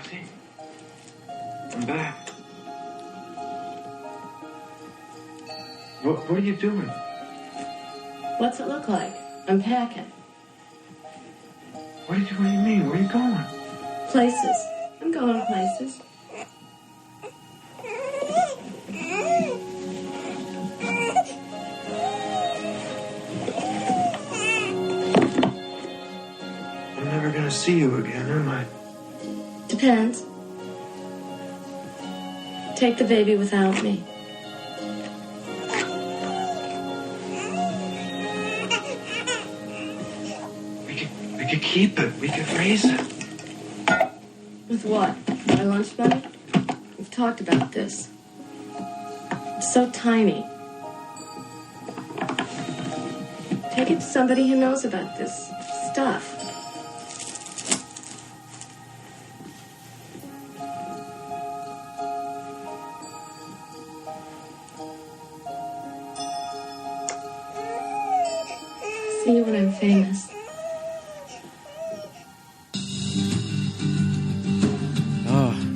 Roxy. I'm back. What are you doing? What's it look like? I'm packing. What do you mean? Where are you going? Places. I'm going places. I'm never gonna see you again, am I? Depends. Take the baby without me. We could keep it. We could raise it. With what? My lunch money? We've talked about this. It's so tiny. Take it to somebody who knows about this stuff. See you when I'm famous.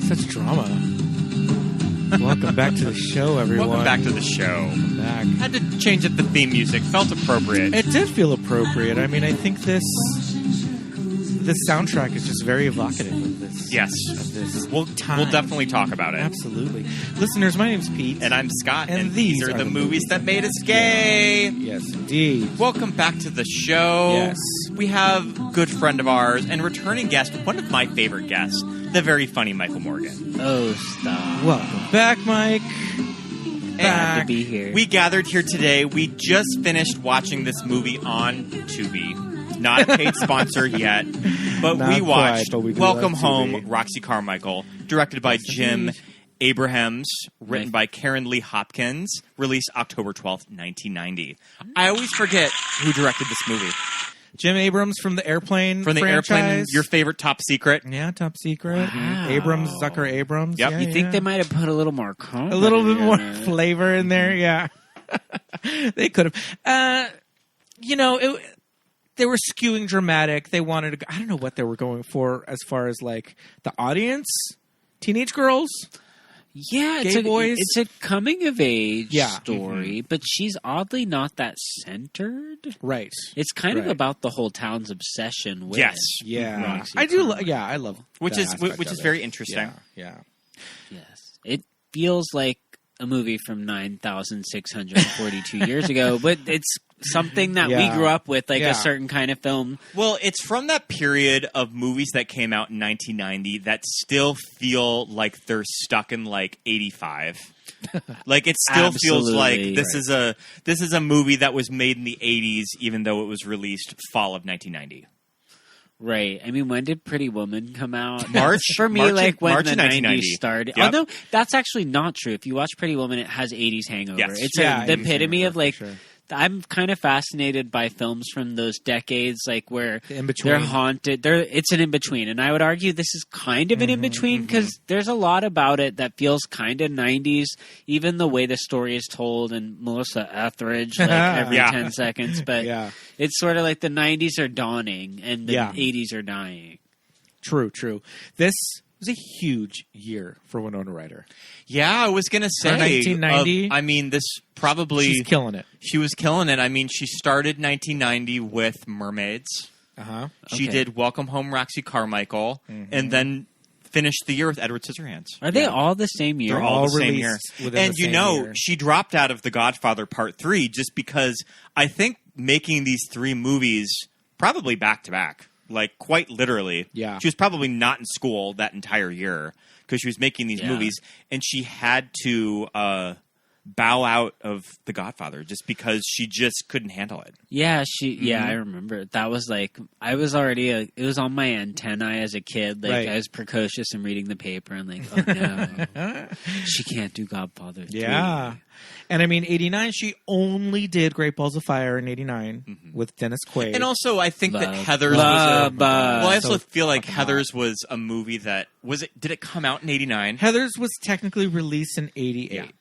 Such drama. Welcome back to the show, everyone. Welcome back to the show. Welcome back. Had to change up the theme music. Felt appropriate. It did feel appropriate. I mean, I think this soundtrack is just very evocative of this. Yes. Of this We'll definitely talk about it. Absolutely. Listeners, my name's Pete. And I'm Scott. And these are the movies that made us gay. Yes, indeed. Welcome back to the show. Yes. We have a good friend of ours and returning guest, one of my favorite guests, the very funny Michael Morgan. Oh, stop. Welcome back, Mike. Glad to be here. We gathered here today. We just finished watching this movie on Tubi. Not a paid sponsor yet, but we watched Welcome Home, Roxy Carmichael, directed by Jim Abrahams, written by Karen Lee Hopkins, released October 12th, 1990. I always forget who directed this movie. Jim Abrams from the Airplane From the franchise. Airplane, your favorite Top Secret. Yeah, Top Secret. Wow. Abrams, Zucker Abrams. Yep. Yeah, You think they might have put a little more comedy a little bit more in it. flavor in there? Yeah. They could have. They were skewing dramatic. They wanted to go, I don't know what they were going for as far as like the audience. Teenage girls. Yeah, Gay boys? it's a coming of age Yeah. story, but she's oddly not that centered. Right. It's kind of Right. about the whole town's obsession with Yes. Yeah. Roxy I do. Carmichael. I love Which that is aspect which of is it. very interesting. Yeah. Yes. It feels like a movie from 9,642 years ago, but it's something that we Yeah. grew up with, like Yeah. a certain kind of film. Well, it's from that period of movies that came out in 1990 that still feel like they're stuck in like 85. Like it still feels like Absolutely. this is a movie that was made in the 80s, even though it was released fall of 1990. Right. I mean, when did Pretty Woman come out? March. For me, March like when March the of 90s 1990. started. Yep. Although that's actually not true. If you watch Pretty Woman, it has 80s hangover. Yes. It's Yeah, the 80s epitome hangover, of like. for sure. I'm kind of fascinated by films from those decades, like where The in-between. they're haunted. It's an in between, and I would argue this is kind of an in between because there's a lot about it that feels kind of 90s. Even the way the story is told, and Melissa Etheridge like every Yeah. 10 seconds, but Yeah. it's sort of like the 90s are dawning and the Yeah. 80s are dying. True. This was a huge year for Winona Ryder. Yeah, I was gonna say 1990. I mean, this probably She's killing it. she was killing it. I mean, she started 1990 with Mermaids. Uh-huh. She Okay. did Welcome Home, Roxy Carmichael, and then finished the year with Edward Scissorhands. Are they all the same year? They're all the same year. released within And the you same know, year. she dropped out of The Godfather Part 3 just because I think making these three movies probably back to back, like quite literally. Yeah. She was probably not in school that entire year because she was making these Yeah. movies, and she had to bow out of The Godfather just because she just couldn't handle it. Yeah, I remember. That was like, I was already, it was on my antennae as a kid. Like, Right. I was precocious and reading the paper and like, oh no, she can't do Godfather 3. Yeah. And I mean, 89, she only did Great Balls of Fire in 89 with Dennis Quaid. And also, I think that Love. Heathers Love. was well, I also So feel like fucking hot. Heathers was a movie that did it come out in 89? Heathers was technically released in 88.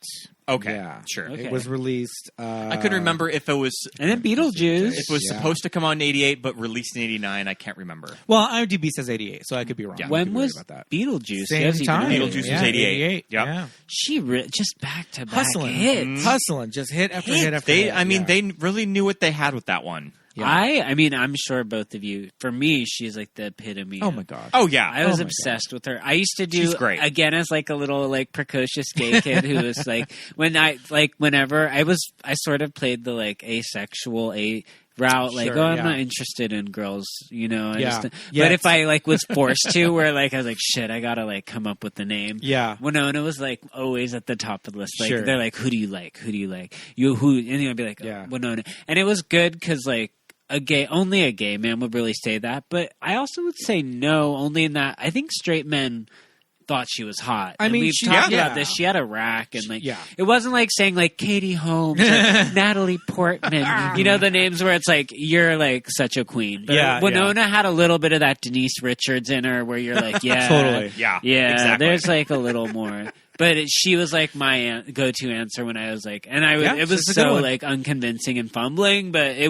Okay, Yeah, sure. Okay. It was released. I couldn't remember if it was And then Beetlejuice. if it was supposed to come out in 88 but released in 89. I can't remember. Well, IMDb says 88, so I could be wrong. Yeah. I When could be right was about that? Beetlejuice? Same Yes, even time. earlier. Beetlejuice was 88. Yep. Yeah. She just back to back Hustling. hits. Hustling. Just hit after hit after hit. They really knew what they had with that one. Yeah. I mean, I'm sure both of you. For me, she's like the epitome. Oh of- my god. Oh yeah, I was Oh my obsessed with her. I used to do She's great. again as like a little like precocious gay kid who was like whenever I sort of played the like asexual route, like Sure, I'm yeah. not interested in girls, you know. Yeah. But Yeah, if I like was forced to, where like I was like, shit, I gotta like come up with the name. Yeah. Winona was like always at the top of the list. Like Sure. they're like, who do you like? Who do you like? You who? And you'd be like, Yeah. Winona. And it was good because like. Only a gay man would really say that, but I also would say no, only in that I think straight men thought she was hot. I And mean, we've she- talked yeah. about this. She had a rack, and like, Yeah. it wasn't like saying like Katie Holmes or Natalie Portman. You know the names where it's like you're like such a queen. But Yeah, Winona had a little bit of that Denise Richards in her, where you're like, yeah, Totally. yeah, yeah. exactly. There's like a little more. But she was like my go-to answer when I was like, and I would, Yeah, it was she's a good so one. like unconvincing and fumbling, but they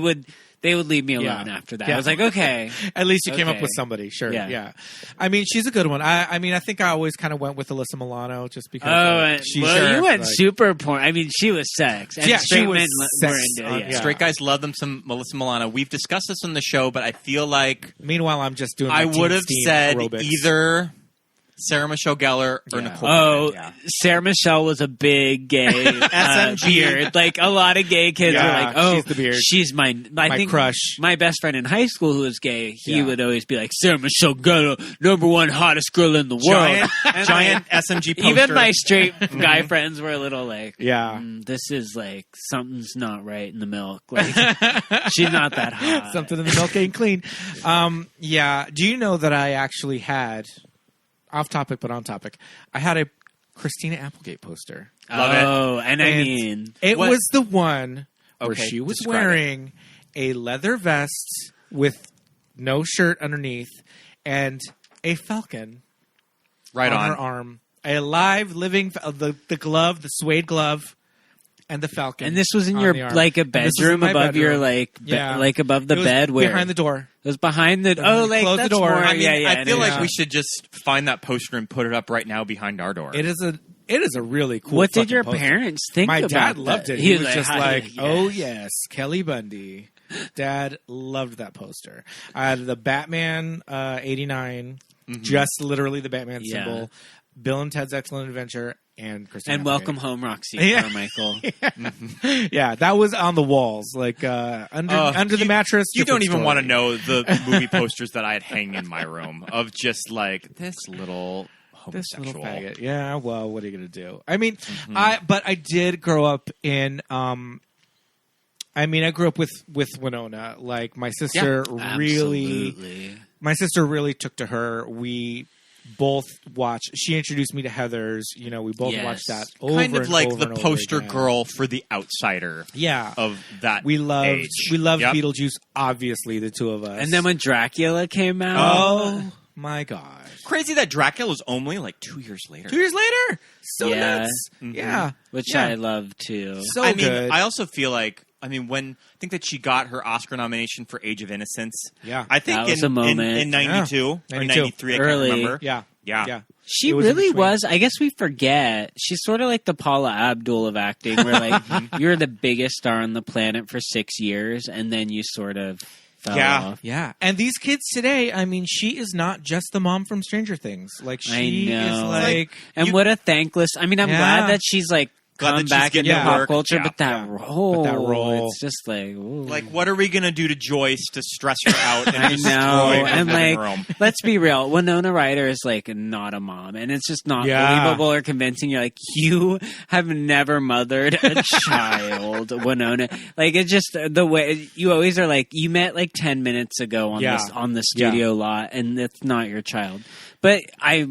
would leave me alone Yeah. after that. Yeah. I was like, okay. At least you came up Okay. with somebody. Sure. Yeah. Yeah. I mean, she's a good one. I mean, I think I always kind of went with Alyssa Milano just because. Oh, and, she's well, you went like, super porn. I mean, she was sex. And Yeah, she straight was men were sex into on- it. yeah. Straight guys love them some Melissa Milano. We've discussed this on the show, but I feel like Meanwhile, I'm just doing. I my would have teen said aerobics. either Sarah Michelle Gellar or Yeah. Nicole. Oh, Kidman, yeah. Sarah Michelle was a big gay SMG. beard. Like a lot of gay kids Yeah, were like, "Oh, she's the beard. she's my My think crush. My best friend in high school who was gay, he Yeah. would always be like, "Sarah Michelle Gellar, #1 hottest girl in the world." Giant SMG poster. Even my straight guy friends were a little like, Yeah. this is like something's not right in the milk. Like she's not that hot. Something in the milk ain't clean. Yeah. Do you know that I actually had, off topic but on topic, I had a Christina Applegate poster. Love it. Oh, and I And mean, It What- was the one where Okay, she was describe it. wearing a leather vest with no shirt underneath and a falcon right on on. her arm. A live, living, the glove, the suede glove, and the falcon. and this was in on your the arm. like a And this was in bedroom my above your bedroom. like Yeah. like above the It was bed where behind the door. it was behind the like Close the that's door. more, I I mean, yeah, I feel like yeah. we should just find that poster and put it up right now behind our door. It is a really cool. what did fucking your poster. parents think My about dad that? loved it. He was just "Hi, like, yes." "Oh yes, Kelly Bundy." Dad loved that poster. I had the Batman 89, just literally the Batman Yeah. symbol. Bill and Ted's Excellent Adventure and Christina and Welcome Home Roxy Yeah. Carmichael. Yeah, that was on the walls, like under the mattress. You don't different even want to story. know the movie posters that I had hanging in my room of just like this little This homosexual. little faggot. Yeah, well, what are you gonna do? I mean, but I did grow up in. I mean, I grew up with Winona. Like my sister really. Absolutely. My sister really took to her. We both watched. She introduced me to Heathers. You know, we both Yes. watched that over Kind of and like over the and over poster again. girl for the outsider Yeah, of that. we loved age. Yep. Beetlejuice. Obviously, the two of us. And then when Dracula came out, oh my gosh, Crazy that Dracula was only like 2 years later. 2 years later, so Yeah. nuts. Mhm. Yeah, which yeah. I love too. So I mean, good. I also feel like, I think that she got her Oscar nomination for Age of Innocence. Yeah. I think That was in, a moment. in 92 or 92. 93, I Early. can't remember. yeah, Yeah. yeah. She It was in really between. was. I guess we forget. She's sort of like the Paula Abdul of acting, where like you're the biggest star on the planet for 6 years, and then you sort of fell Yeah. off. Yeah, and these kids today, I mean, she is not just the mom from Stranger Things. Like, she I know. is like, And what a thankless. I mean, I'm Yeah. glad that she's like Glad come that she's back getting into to pop work. culture, Yeah. but that role, But that role. it's just like, ooh. Like, what are we going to do to Joyce to stress her out and I destroy know, her and living like, room? let's be real. Winona Ryder is like not a mom, and it's just not Yeah. believable or convincing. You're like, you have never mothered a child, Winona. Like, it's just the way you always are. Like, you met like 10 minutes ago on Yeah. this on the studio lot, and it's not your child. But I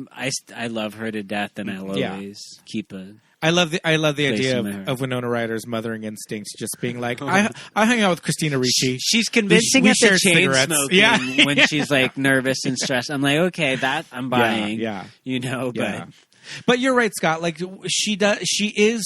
love her to death, and I'll Yeah. always keep a. I love the Place idea in my heart. of Winona Ryder's mothering instincts just being like, I hang out with Christina Ricci. She's convincing we at the share chain cigarettes. smoking Yeah. when she's like nervous and stressed. I'm like, okay, that I'm buying. Yeah, You know, yeah. but But you're right, Scott. Like she does. She is.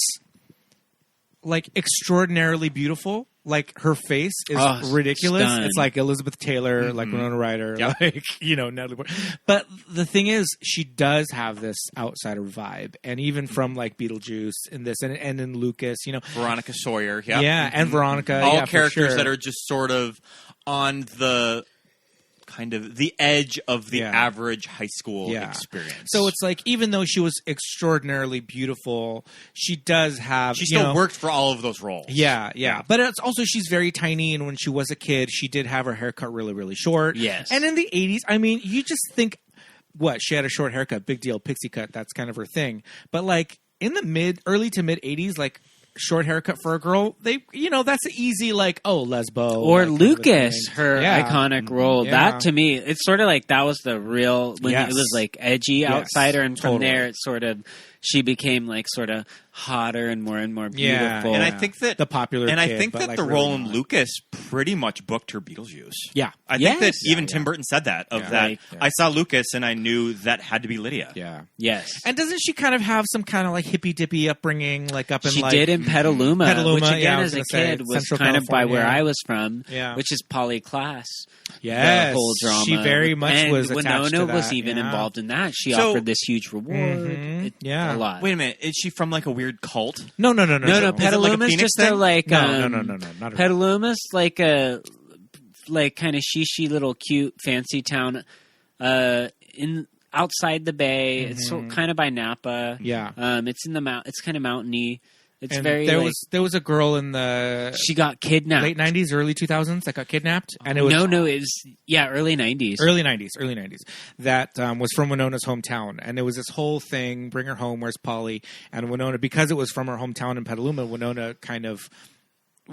like extraordinarily beautiful. Like her face is ridiculous. Stunning. It's like Elizabeth Taylor, like Winona Ryder, like Natalie Portman. But the thing is, she does have this outsider vibe, and even from like Beetlejuice in this, and in Lucas, Veronica Sawyer, and Veronica, all characters that are just sort of on the kind of the edge of the average high school experience. So it's like, even though she was extraordinarily beautiful, she does have... She still worked for all of those roles. Yeah. But it's also, she's very tiny, and when she was a kid, she did have her hair cut really, really short. Yes. And in the 80s, I mean, you just think, what, she had a short haircut, big deal, pixie cut, that's kind of her thing. But like, in the early to mid 80s, like... short haircut for a girl, that's an easy lesbo or Lucas, her iconic role. Yeah. That to me, it's sort of like that was the real when it was like edgy outsider, and from there it's sort of she became like sort of hotter and more beautiful. And I think that the popular, I think that the role in Lucas pretty much booked her Beetlejuice. Yeah, I think that even Tim Burton said that I saw Lucas and I knew that had to be Lydia. Yeah, yes. And doesn't she kind of have some kind of like hippy dippy upringing, like up in she did in Petaluma, which again as a kid was Central kind California. of by where I was from, which is polyclass. Yes, the whole drama. She very much and was attached Winona to that. was even involved in that. She offered this huge reward. A lot. Wait a minute, is she from like a weird cult? No. Petaluma's just a like no, not at all. Petaluma's like a kind of shishi little cute fancy town in outside the bay. It's kind of by Napa. Yeah. It's in the it's kind of mountainy. It's and very. There was a girl in the she got kidnapped late 90s, early 2000s that got kidnapped, and it was it was early 90s, early 90s that was from Winona's hometown, and it was this whole thing, bring her home, where's Polly? And Winona, because it was from her hometown in Petaluma, Winona kind of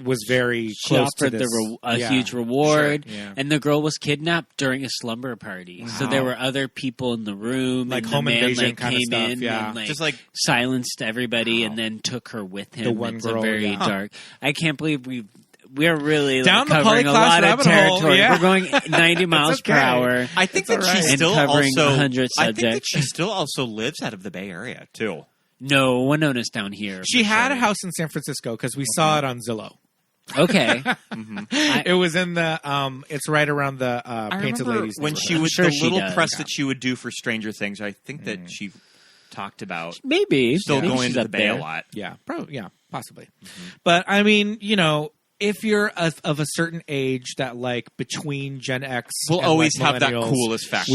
was very close to this. A huge reward, sure, and the girl was kidnapped during a slumber party. Wow. So there were other people in the room, like and home the man invasion kind of came stuff. in and just like silenced everybody, and then took her with him. The one girl, a very dark. I can't believe we're really down like, the covering a lot of territory. Yeah. We're going 90 miles per hour. I think that she and still covering also 100 subjects. I think that she still also lives out of the Bay Area too. No, Winona's down here. She had a house in San Francisco because we saw it on Zillow. Okay. It was in the it's right around the Painted Ladies when she was the little press that she would do for Stranger Things. I think that she talked about maybe still going to the Bay a lot. Possibly. But I mean, if you're of a certain age, that like between Gen X, we'll and always like have that coolest factor.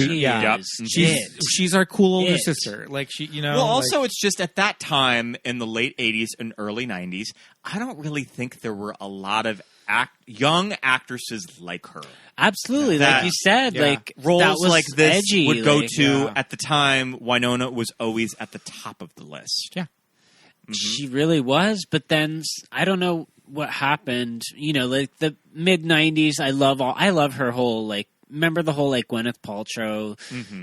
She's our cool older sister. Like she, Well, also it's just at that time in the late '80s and early '90s, I don't really think there were a lot of young actresses like her. Absolutely, like you said, like roles that was like this edgy, would go to at the time. Winona was always at the top of the list. Yeah, she really was. But then I don't know what happened. Like the mid '90s. I love her whole like. Remember the whole like Gwyneth Paltrow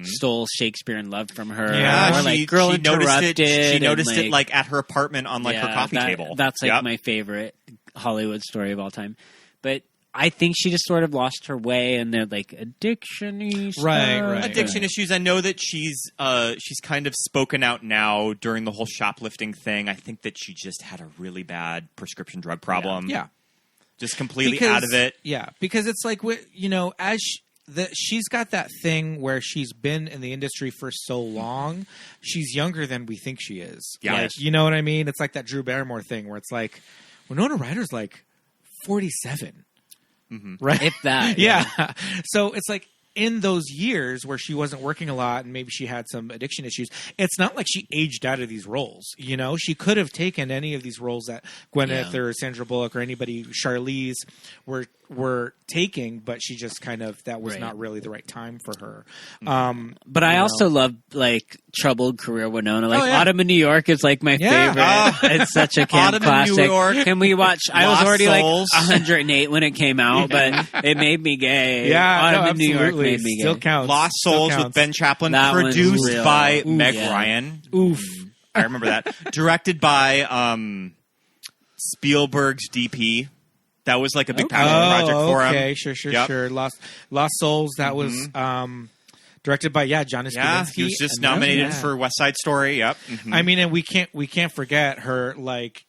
stole Shakespeare in Love from her? Yeah, or like Girl Interrupted. She noticed it like at her apartment on like her coffee table. That's like my favorite Hollywood story of all time. But I think she just sort of lost her way, and they're like addiction-y stuff. Right. Addiction issues. I know that she's kind of spoken out now during the whole shoplifting thing. I think that she just had a really bad prescription drug problem. Yeah. Just completely out of it. Yeah, because it's like as she's got that thing where she's been in the industry for so long, she's younger than we think she is. Yeah. Like, you know what I mean? It's like that Drew Barrymore thing where it's like Winona Ryder's like 47. Right? If that. Yeah. So it's like in those years where she wasn't working a lot and maybe she had some addiction issues, it's not like she aged out of these roles. She could have taken any of these roles that Gwyneth or Sandra Bullock or anybody, Charlize, were taking, but she just kind of, that was not really the right time for her. But I also love like troubled career Winona. Like Autumn in New York is like my favorite. It's such a camp Autumn classic. in New York. Can we watch? I was already Souls. like 108 when it came out, but it made me gay. Autumn in New York made me gay. Still counts. Lost Souls with Ben Chaplin, That one's produced real. by Ooh, Meg yeah. Ryan. Oof. I remember that. Directed by Spielberg's DP. That was like a big passion project for him. Okay, sure. Lost Souls. That was directed by John Krasinski. Yeah, he was just nominated for West Side Story. Yep. I mean, and we can't forget her like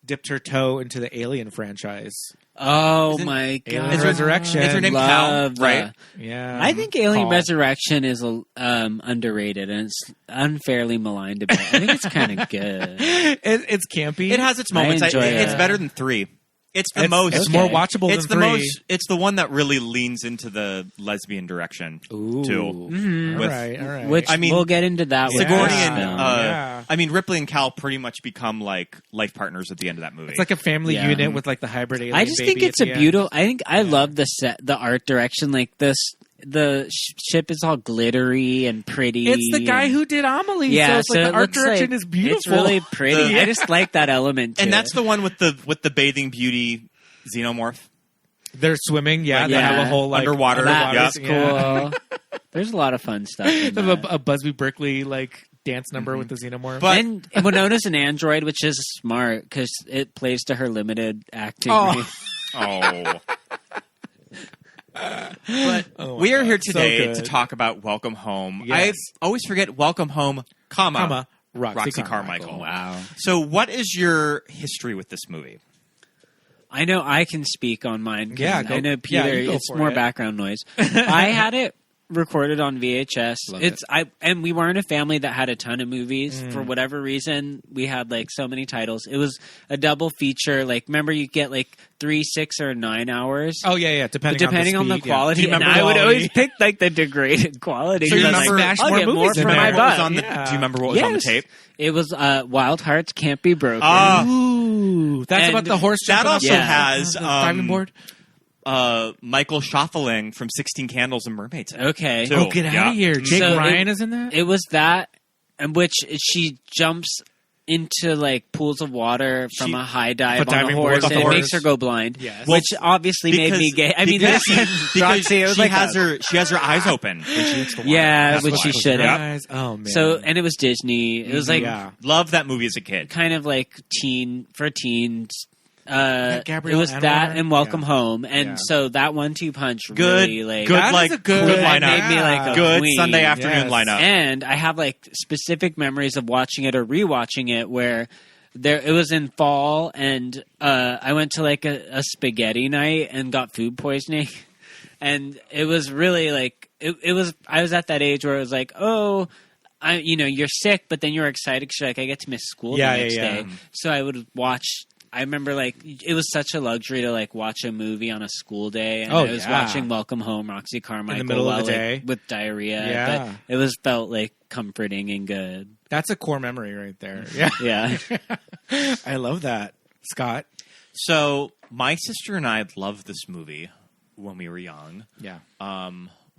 dipped her toe into the Alien franchise. Oh my god! Alien Resurrection. Is her name Cal? Right? Yeah. I think Alien Paul. Resurrection is underrated and it's unfairly maligned a bit. I think it's kind of good. It's campy. It has its moments. I enjoy It's it. better than 3. It's the most. It's more watchable It's than the 3. most. It's the one that really leans into the lesbian direction Ooh. too. Mm-hmm. All right. Which I mean, we'll get into that. with Sigourney this and film. I mean Ripley and Cal pretty much become like life partners at the end of that movie. It's like a family Yeah. unit with like the hybrid alien. I just baby think it's at a the beautiful. I think I love the art direction. Like this, the ship is all glittery and pretty. It's the guy who did Amelie. Yeah, so it's like it the art looks direction like- is beautiful. It's really pretty. I just like that element. and to that's it. the one with the bathing beauty xenomorph. They're swimming. Yeah, they Yeah. have a whole like Underwater. That Yeah. was cool. There's a lot of fun stuff. In They have that. a Busby Berkeley like dance number with the xenomorph. But- And Winona's an android, which is smart because it plays to her limited acting. Oh. range. Oh. But Oh my we are God. here So today good. to talk about Welcome Home. Yes. I always forget Welcome Home, Roxy Roxy Carmichael. Carmichael. Wow. So what is your history with this movie? I know I can speak on mine. 'cause Yeah, go- I know yeah, Peter. you go It's for more it. background noise. I had it recorded on VHS. Love And we weren't a family that had a ton of movies Mm. for whatever reason. We had like so many titles. It was a double feature. Like remember, you get like 3, 6, or 9 hours. Oh yeah. Depending on the speed, yeah. quality, Do you and remember I would quality? always pick like the degraded quality. So you 'cause I was remember- like, smash I'll more get more movies in for there. my What was butt. on the, Yeah. do you remember what was on the Yes. tape? It was Wild Hearts Can't Be Broken. Ah. Ooh, that's And about the horse. That jumping off also the- has the diving board. Michael Schoffeling from 16 Candles and Mermaids. Okay. So- Oh, get out Yeah. of here! Jake So Ryan is in that. It was that, in which she jumps into like pools of water from She- a high dive a on a diving board horse, with and a it horse. makes her go blind. Yes. Which obviously made me gay. I mean, because this Roxy, it was she like has a- she has her eyes open when she hits the water. Yeah, That's which why. she should have. Guys, oh man. So, and it was Disney. It was like yeah. Love that movie as a kid. kind of like teens. Gabrielle It was that Anwar? and Welcome Yeah. Home, and Yeah. so that 1-2 punch Good, really like good, That is like a good- good that lineup. made me like a good queen. Sunday afternoon Yes. lineup. And I have like specific memories of watching it or rewatching it where it was in fall and I went to like a spaghetti night and got food poisoning. And it was really like I was at that age where it was like, oh, you're sick, but then you're excited because you're like, I get to miss school Yeah, the next yeah, yeah. day. So I would watch. I remember like it was such a luxury to like watch a movie on a school day, and Oh, I was yeah. watching Welcome Home, Roxy Carmichael, middle of while, the day. like, with diarrhea. Yeah. But it was felt like comforting and good. That's a core memory right there. Yeah, Yeah. I love that, Scott. So my sister and I loved this movie when we were young. Yeah.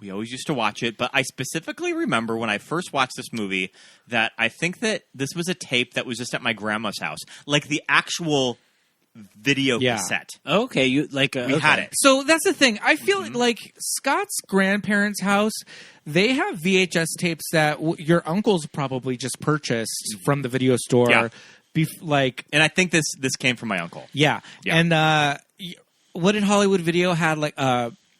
We always used to watch it, but I specifically remember when I first watched this movie that I think that this was a tape that was just at my grandma's house, like the actual video Yeah. cassette. Okay, you like We had it. So that's the thing. I feel like Scott's grandparents' house, they have VHS tapes that your uncles probably just purchased from the video store. Yeah. Like, And I think this came from my uncle. yeah. Yeah. And what did Hollywood Video had like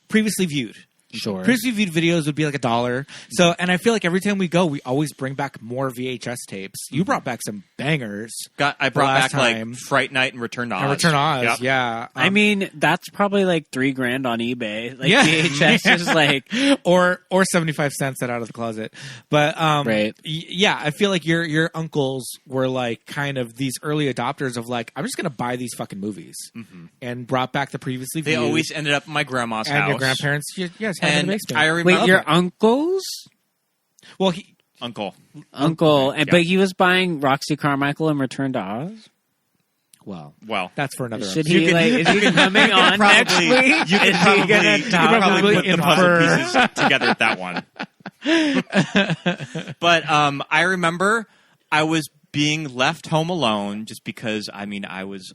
previously viewed? Sure. Previously viewed videos would be like $1. So, and I feel like every time we go, we always bring back more VHS tapes. You brought back some bangers. I brought Last back time. like Fright Night and Return to Oz. And Return Oz, Yep. yeah. I mean, that's probably like $3,000 on eBay. Like Yeah. VHS is like or 75 cents out of the closet. But Right. Yeah, I feel like your uncles were like kind of these early adopters of like, I'm just going to buy these fucking movies, and brought back the previously They viewed. always ended up at my grandma's and house. your grandparents, yes, had it in And the basement. I remember wait, your uncles? Well, uncle. Uncle, and Yeah. but he was buying Roxy Carmichael and Return to Oz. well, Well, that's for another. Should episode. he like? Is he coming on next probably week? you could Is probably he gonna you could talk probably about put the puzzle pieces together at that one. But I remember I was being left home alone just because I was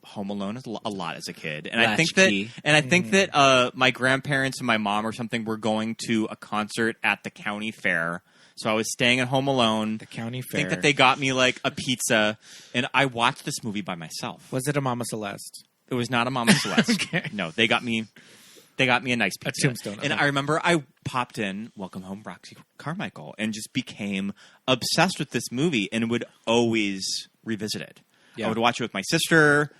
home alone a lot as a kid, and I think that my grandparents and my mom or something were going to a concert at the county fair. So I was staying at home alone. The county I fair. think that they got me like a pizza, and I watched this movie by myself. Was it a Mama Celeste? It was not a Mama Celeste. Okay. No, they got me a nice pizza. Tombstone, And okay. I remember I popped in Welcome Home Roxy Carmichael and just became obsessed with this movie and would always revisit it. Yeah. I would watch it with my sister.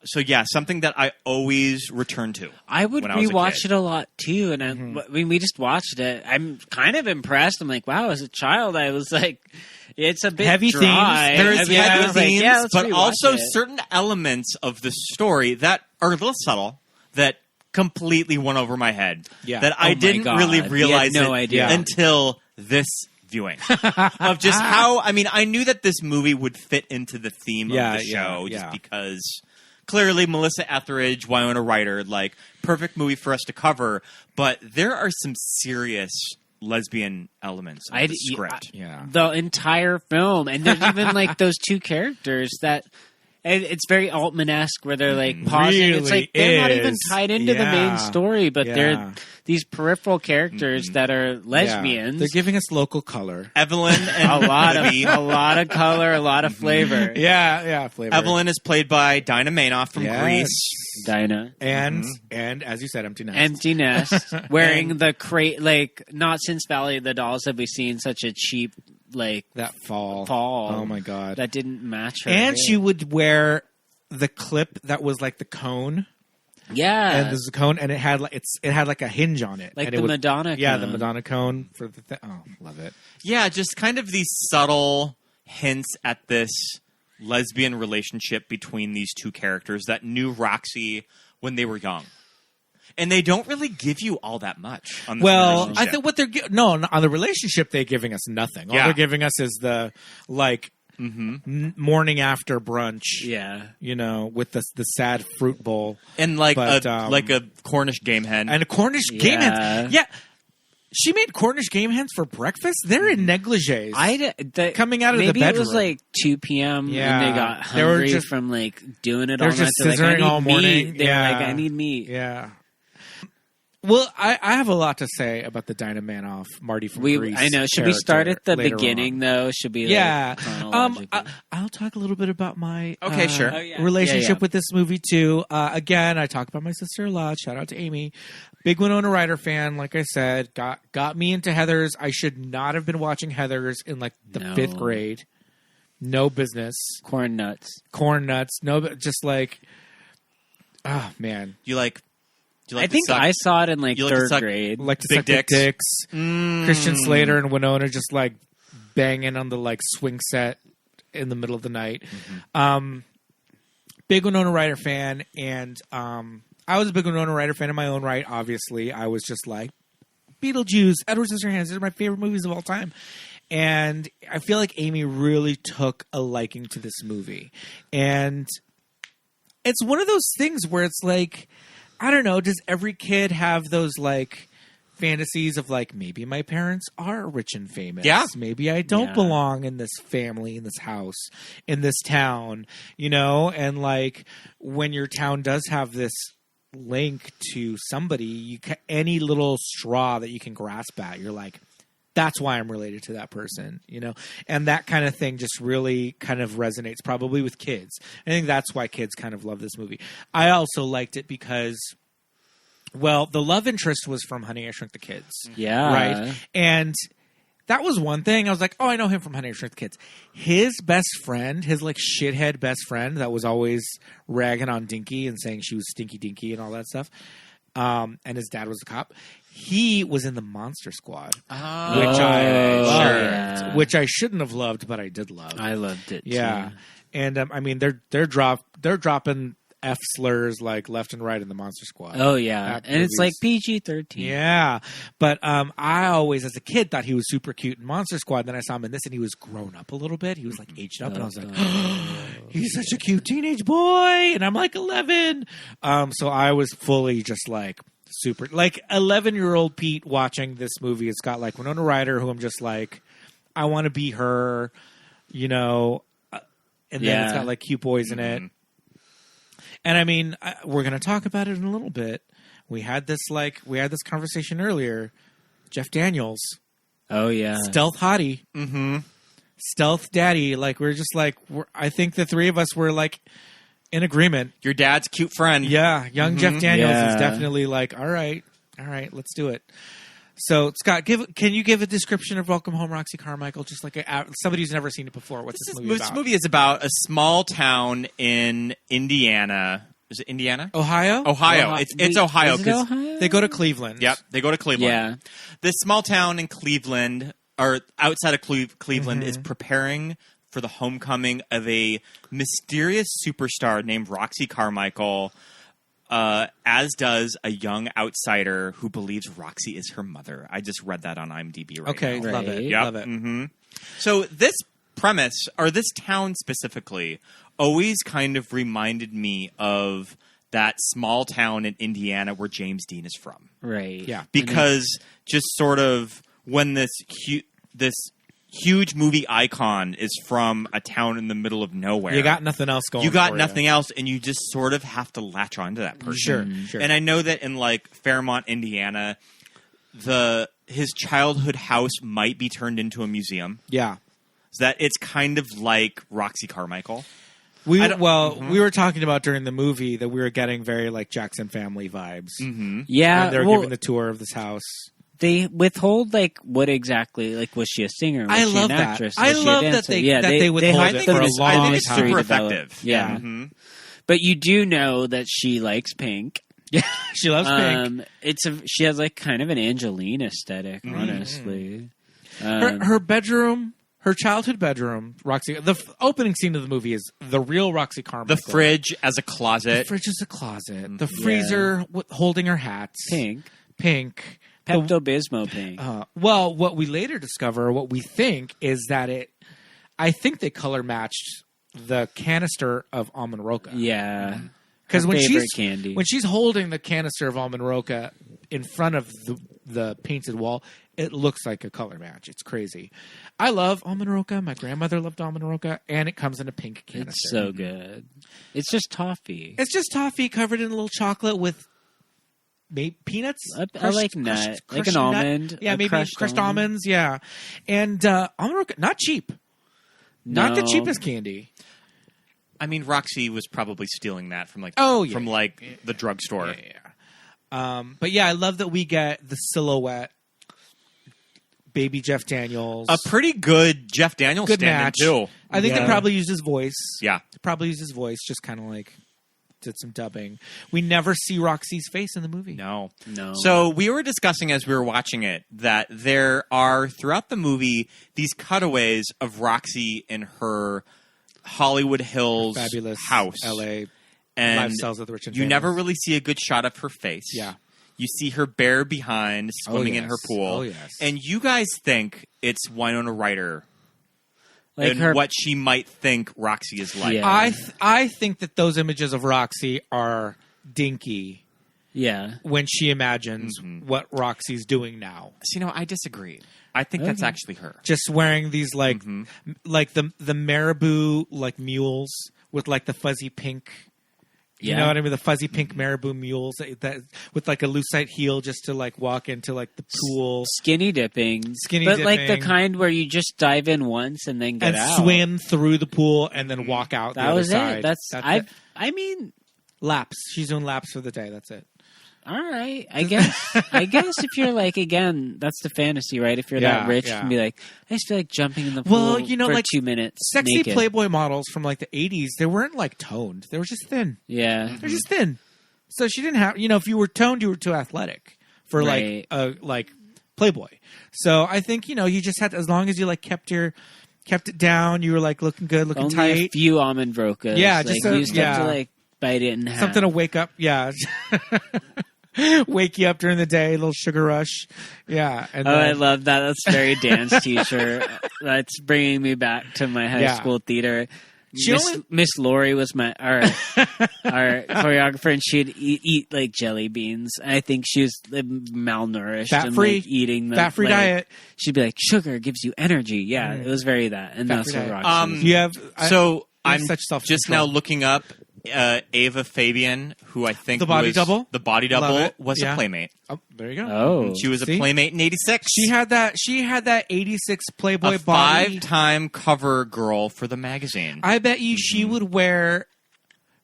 So yeah, something that I always return to. I would when I was a rewatch kid. it a lot too, and I mean, we just watched it. I'm kind of impressed. I'm like, wow, as a child, I was like, it's a bit Heavy dry. themes. There's I mean, I heavy was like, themes, yeah, let's but rewatch also it. certain elements of the story that are a little subtle that completely went over my head. Yeah. That I Oh my didn't God. really You had realize no it idea. until this viewing of just how. I mean, I knew that this movie would fit into the theme of the show just because. Clearly, Melissa Etheridge, Winona Ryder, like, perfect movie for us to cover. But there are some serious lesbian elements of the script. The entire film, and there's even like those two characters that. And it's very Altman-esque where they're like pausing. Really it's like they're not even is. tied into the main story, but Yeah. they're these peripheral characters that are lesbians. They're giving us local color. Evelyn and a lot Libby. of color, a lot of flavor. Yeah, flavor. Evelyn is played by Dinah Manoff from Yes. Mm-hmm. Grease. Dinah. And as you said, Empty Nest. Empty Nest, wearing the like not since Valley of the Dolls have we seen such a cheap like that fall. Oh my God. that didn't match her. And hair. she would wear the clip that was like the cone. yeah, And there's a cone, and it had like a hinge on it, like and the it would, Madonna. Yeah, cone. the Madonna cone for the love it. Yeah, just kind of these subtle hints at this lesbian relationship between these two characters that knew Roxy when they were young. And they don't really give you all that much on this relationship. I think what they're on the relationship they're giving us nothing. All Yeah. they're giving us is the morning after brunch. Yeah, With the sad fruit bowl And like But, a Cornish game hen. and a Cornish game hens. Yeah, she made Cornish game hens for breakfast. They're in negligees. Coming out of the maybe it was bedroom. like 2 p.m. Yeah. and they got They were hungry just- from like doing it they all were night. just They're like, I scissoring need all morning. meat. They're Yeah. like, I need meat. Yeah. Well, I have a lot to say about the Dinah Manoff, Marty from Grease. I know. Should we start at the later beginning on. though? Should be Yeah. chronological? I'll talk a little bit about my Okay, sure. Oh, yeah. relationship Yeah. with this movie too. Again, I talk about my sister a lot. Shout out to Amy. Big Winona Ryder fan, like I said, got me into Heathers. I should not have been watching Heathers in like the No. 5th grade. No business. Corn nuts. Corn nuts. No, just like, oh man. Do you like I to think suck- I saw it in like You like to 3rd suck- grade. Like to Big suck dick dicks. dicks. Christian Slater and Winona just like banging on the like swing set in the middle of the night. Big Winona Ryder fan, and I was a big Winona Ryder fan in my own right. Obviously, I was just like Beetlejuice, Edward Scissorhands. These are my favorite movies of all time. And I feel like Amy really took a liking to this movie, and it's one of those things where it's like, I don't know, does every kid have those like fantasies of like, maybe my parents are rich and famous. Yeah. Maybe I don't Yeah. belong in this family, in this house, in this town, and like when your town does have this link to somebody, any little straw that you can grasp at, you're like, that's why I'm related to that person, and that kind of thing just really kind of resonates probably with kids. I think that's why kids kind of love this movie. I also liked it because, well, the love interest was from Honey, I Shrunk the Kids. Yeah. Right. And that was one thing. I was like, oh, I know him from Honey, I Shrunk the Kids. His best friend, his like shithead best friend that was always ragging on Dinky and saying she was stinky dinky and all that stuff. And his dad was a cop. He was in the Monster Squad, which I loved, which I shouldn't have loved, but I did love. I loved it. Yeah, too. and I mean they're dropping F slurs like left and right in the Monster Squad. Oh yeah, That and it's like movie's- PG-13. Yeah, but I always, as a kid, thought he was super cute in Monster Squad. Then I saw him in this, and he was grown up a little bit. He was like aged up, and I was like, he's such a cute teenage boy, and I'm like 11. So I was fully just like super, like 11-year-old Pete watching this movie. It's got like Winona Ryder, who I'm just like, I want to be her, and then it's got like cute boys in it. And I mean, we're going to talk about it in a little bit. We had this conversation earlier. Jeff Daniels. Oh yeah. Stealth hottie. Mm-hmm. Stealth daddy. Like, we're just like, I think the three of us were like in agreement. Your dad's cute friend. Yeah. Young Jeff Daniels Yeah. is definitely like, all right, let's do it. So, Scott, can you give a description of Welcome Home, Roxy Carmichael? Just like somebody who's never seen it before. What's this movie about? This movie is about a small town in Indiana. Is it Indiana? Ohio. It's Ohio. Is it Ohio? They go to Cleveland. Yep, they go to Cleveland. Yeah. This small town in Cleveland, or outside of Cleveland, is preparing for the homecoming of a mysterious superstar named Roxy Carmichael, as does a young outsider who believes Roxy is her mother. I just read that on IMDb right now. Okay, love it. Yep. Love it. Mm-hmm. So this premise, or this town specifically, always kind of reminded me of that small town in Indiana where James Dean is from. Right. Yeah. Because just sort of when this huge movie icon is from a town in the middle of nowhere. You got nothing else going. You got nothing else, and you just sort of have to latch onto that person. Sure. And I know that in like Fairmont, Indiana, his childhood house might be turned into a museum. Yeah. So that it's kind of like Roxy Carmichael. We were talking about during the movie that we were getting very like Jackson Family vibes. Mm-hmm. Yeah. And they're giving the tour of this house. They withhold like what exactly? Like, was she a singer? Was I she love an that. actress? I Was she a love that dancer? they withhold it for a long time. I think it's super effective. Yeah. Mm-hmm. But you do know that she likes pink. Yeah, she loves pink. She has like kind of an Angeline aesthetic, honestly. Her bedroom, her childhood bedroom, Roxy. The opening scene of the movie is the real Roxy Carmichael. The fridge as a closet. The fridge is a closet. The freezer holding her hats. Pink. Pepto-Bismol pink. Well, what we later discover, what we think, is that I think they color matched the canister of Almond Roca. Yeah. Because when she's holding the canister of Almond Roca in front of the painted wall, it looks like a color match. It's crazy. I love Almond Roca. My grandmother loved Almond Roca, and it comes in a pink canister. It's so good. It's just toffee. It's just toffee covered in a little chocolate with maybe peanuts. I like nut, like an almond. Yeah, maybe crushed almonds. Yeah, and Almond Roca, not cheap. Not the cheapest candy. I mean, Roxy was probably stealing that from the drugstore. Yeah. But yeah, I love that we get the silhouette. Baby Jeff Daniels. A pretty good Jeff Daniels stand-in, too. I think they probably used his voice. Yeah. Probably used his voice, just kind of like did some dubbing. We never see Roxy's face in the movie. No. So we were discussing as we were watching it that there are, throughout the movie, these cutaways of Roxy in her Hollywood Hills fabulous house. LA and lifestyles of the rich and you famous. never really see a good shot of her face. Yeah. You see her bare behind swimming in her pool. Oh, yes. And you guys think it's Winona Ryder like and what she might think Roxy is like. Yeah. I think that those images of Roxy are Dinky. Yeah. When she imagines what Roxy's doing now. So, I disagree. I think that's actually her. Just wearing these like the marabou like mules with like the fuzzy pink. You know what I mean? The fuzzy pink marabou mules that with like a lucite heel just to like walk into like the pool. Skinny dipping. But like the kind where you just dive in once and then get out. Swim through the pool and then walk out the other side. That's it. I mean, laps. She's doing laps for the day. That's it. All right, I guess if you're like, again, that's the fantasy, right? If you're that rich, you can be like, I just feel like jumping in the pool for like 2 minutes. Sexy naked. Playboy models from like the 80s, they weren't like toned. They were just thin. Yeah. They're just thin. So she didn't have, if you were toned, you were too athletic for like Playboy. So I think, you just had to, as long as you like kept it down, you were like looking good, looking Only tight. a few almond rocas. Yeah, just you used to like bite it in half. Something to wake up. Yeah. Wake you up during the day, a little sugar rush. Yeah. And I love that. That's very dance teacher. That's bringing me back to my high school theater. Miss Lori was our choreographer, and she'd eat like jelly beans. I think she was malnourished and like eating them. Fat-free diet. She'd be like, sugar gives you energy. Yeah, it was very that. And that's what Roxy. I'm just now looking up Ava Fabian, who I think the body double was a Playmate. Oh, there you go. Oh, she was a Playmate in '86. She had that '86 Playboy body. 5-time cover girl for the magazine. I bet you she would wear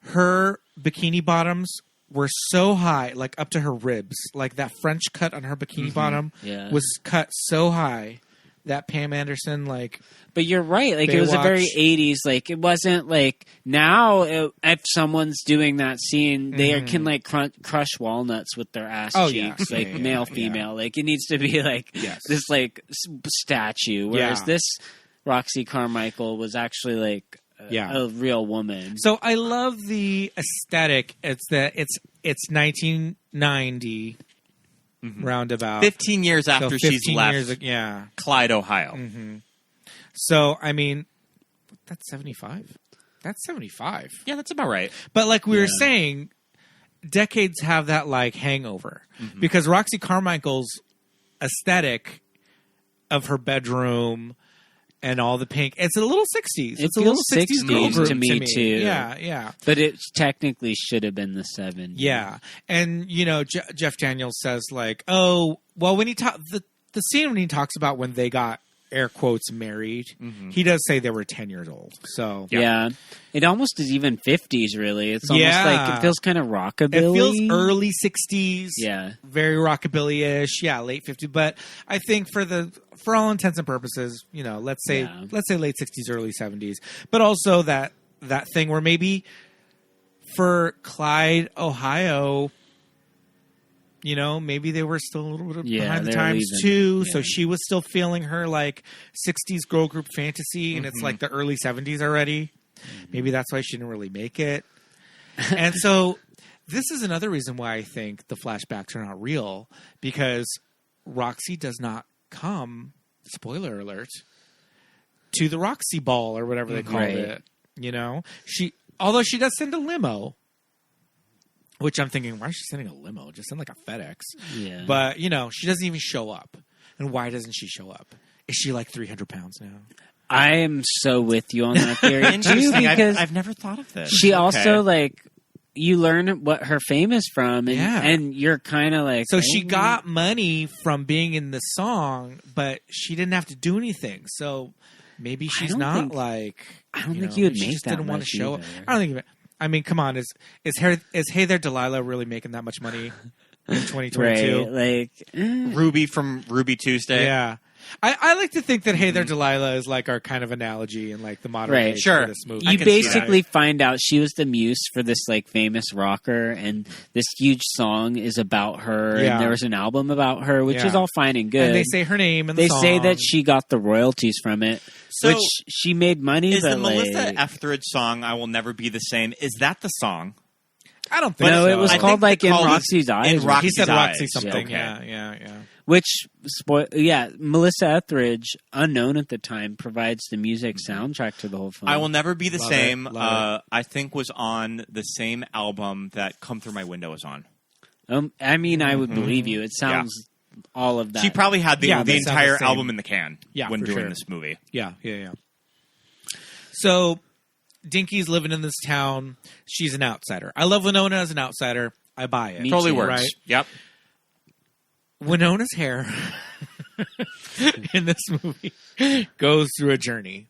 her bikini bottoms were so high, like up to her ribs. Like that French cut on her bikini bottom was cut so high that Pam Anderson, like... But you're right. Like, Baywatch. it was a very 80s. Like, it wasn't like now if someone's doing that scene, they can like crush walnuts with their ass cheeks, like male, female. Like, it needs to be like this like statue. Whereas this Roxy Carmichael was actually like a real woman. So I love the aesthetic. It's 1990 roundabout. 15 years after she's left Clyde, Ohio. Mm-hmm. So, I mean, that's 75. That's 75. Yeah, that's about right. But like we were saying, decades have that like hangover. Because Roxy Carmichael's aesthetic of her bedroom and all the pink, it's a little 60s. It's a little 60s girl group to me too. Yeah, yeah. But it technically should have been the 70s. Yeah. And, you know, Jeff Daniels says like, oh, well, when he the scene when he talks about when they got air quotes married, he does say they were 10 years old. So yeah, it almost is even 50s really. It's almost like it feels kind of rockabilly. It feels early 60s. Yeah, very rockabilly-ish. Yeah, late 50s. But I think for all intents and purposes, you know, let's say late 60s, early 70s. But also that thing where maybe for Clyde, Ohio, you know, maybe they were still a little bit behind the times too. Yeah. So she was still feeling her like 60s girl group fantasy, and it's like the early 70s already. Maybe that's why she didn't really make it. And so this is another reason why I think the flashbacks are not real, because Roxy does not come, spoiler alert, to the Roxy Ball or whatever they called it. You know, although she does send a limo. Which I'm thinking, why is she sending a limo? Just send like a FedEx. Yeah. But, you know, she doesn't even show up. And why doesn't she show up? Is she like 300 pounds now? I am so with you on that theory. Interesting. I've never thought of this. She also, like, you learn what her fame is from. And you're kind of like... So she got money from being in the song, but she didn't have to do anything. So maybe she's not like... I don't think you would make just that didn't want to show either. up. I don't think... I mean, come on. Is Hey There Delilah really making that much money in 2022? Right, like Ruby from Ruby Tuesday. Yeah, I like to think that Hey There Delilah is like our kind of analogy in like the modern age for this movie. You basically find out she was the muse for this like famous rocker, and this huge song is about her, and there was an album about her, which is all fine and good. And they say her name in the song. They say that she got the royalties from it. So which she made money. Is but the Melissa Etheridge song "I Will Never Be the Same"? Is that the song? I don't think so. No, it was called like "In Roxy's Eyes." He said Roxy Eyes. something. Yeah. Yeah. Which, Melissa Etheridge, unknown at the time, provides the music soundtrack to the whole film. "I Will Never Be the Same." Love it. I think was on the same album that "Come Through My Window" is on. I mean, I would believe you. It sounds all of that. She probably had the entire the album in the can when doing sure. this movie. Yeah. So Dinky's living in this town. She's an outsider. I love Winona as an outsider. I buy it. Totally too, works. Right? Yep. Winona's hair in this movie goes through a journey.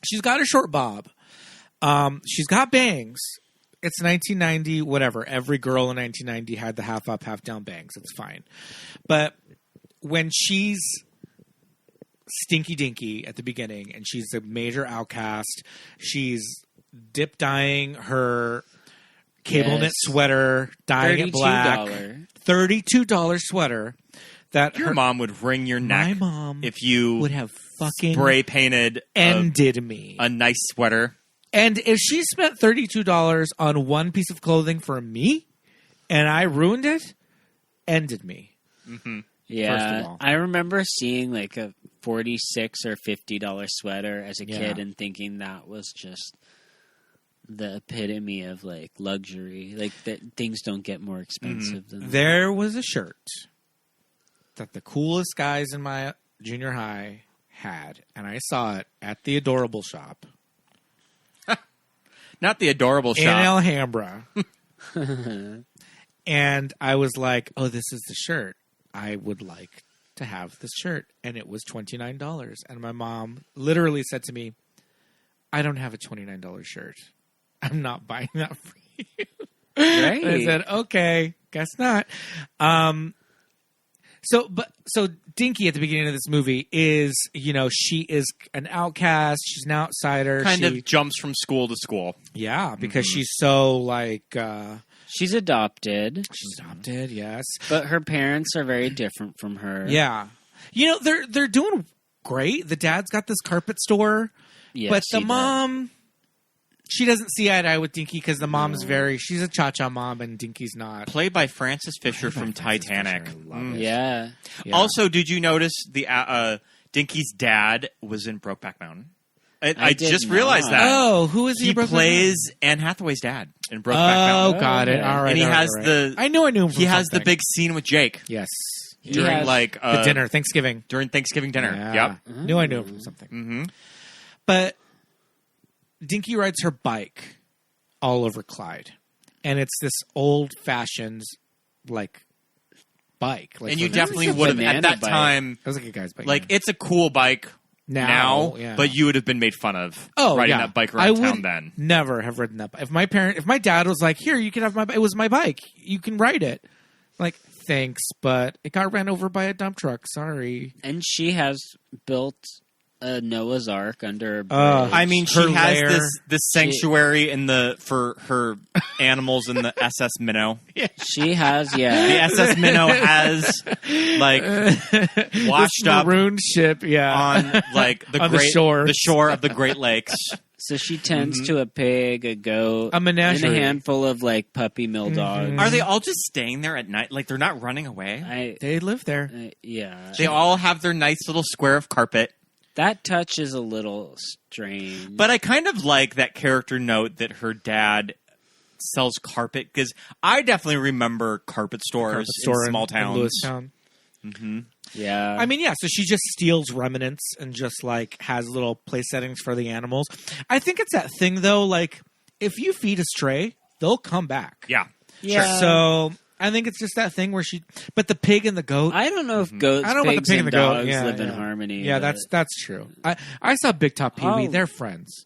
She's got a short bob. She's got bangs. It's 1990, whatever. Every girl in 1990 had the half up, half down bangs. It's fine. But when she's Stinky Dinky at the beginning and she's a major outcast, she's dip dyeing her cable knit sweater, dyeing it black. $32 sweater. That your mom would wring your neck. My mom if you would have fucking spray painted ended me a nice sweater. And if she spent $32 on one piece of clothing for me, and I ruined it, ended me. Mm-hmm. Yeah, I remember seeing like a $46 or $50 sweater as a kid and thinking that was just the epitome of like luxury. Like that things don't get more expensive than that. There was a shirt that the coolest guys in my junior high had, and I saw it at the Adorable shop. Not the Adorable shop. In Alhambra. And I was like, oh, this is the shirt. I would like to have this shirt. And it was $29. And my mom literally said to me, I don't have a $29 shirt. I'm not buying that for you. Right. I said, okay, guess not. So Dinky at the beginning of this movie is, she is an outcast. She's an outsider. Kind of jumps from school to school. Yeah, because she's so she's adopted. She's adopted, yes. But her parents are very different from her. Yeah. They're doing great. The dad's got this carpet store. Yes, but the mom, she doesn't see eye to eye with Dinky because the mom's she's a cha-cha mom and Dinky's not. Played by Frances Fisher from Titanic. Yeah. Also, did you notice the Dinky's dad was in Brokeback Mountain? I just realized that. Oh, who is he? He plays Anne Hathaway's dad in Brokeback Mountain. Oh, got it. All right. And he has I knew him. He has the big scene with Jake. Yes. During the dinner, Thanksgiving. During Thanksgiving dinner. Yeah. Yep. I knew him from something. Mm-hmm. But Dinky rides her bike all over Clyde. And it's this old-fashioned, bike. And you definitely would have, at that time... It was like a guy's bike. It's a cool bike now, but you would have been made fun of riding that bike around town then. Never have ridden that bike. If my dad was like, here, you can have my bike. It was my bike. You can ride it. Thanks, but it got ran over by a dump truck. Sorry. And she has built a Noah's Ark under a bridge. She has this sanctuary for her animals in the SS Minnow. Yeah. She has, The SS Minnow has washed up maroon ship, on the shore of the Great Lakes. So she tends to a pig, a goat, a menagerie, and a handful of puppy mill dogs. Are they all just staying there at night? They're not running away? They live there. Yeah. They all have their nice little square of carpet. That touch is a little strange. But I kind of like that character note that her dad sells carpet, because I definitely remember carpet stores in small towns. In Lewistown. Mm-hmm. Yeah. So she just steals remnants and just has little place settings for the animals. I think it's that thing though, if you feed a stray, they'll come back. Yeah. Yeah. So I think it's just that thing where but the pig and the goat. I don't know if goats, pigs, and dogs live in harmony. Yeah, that's true. I saw Big Top Pee Wee. They're friends.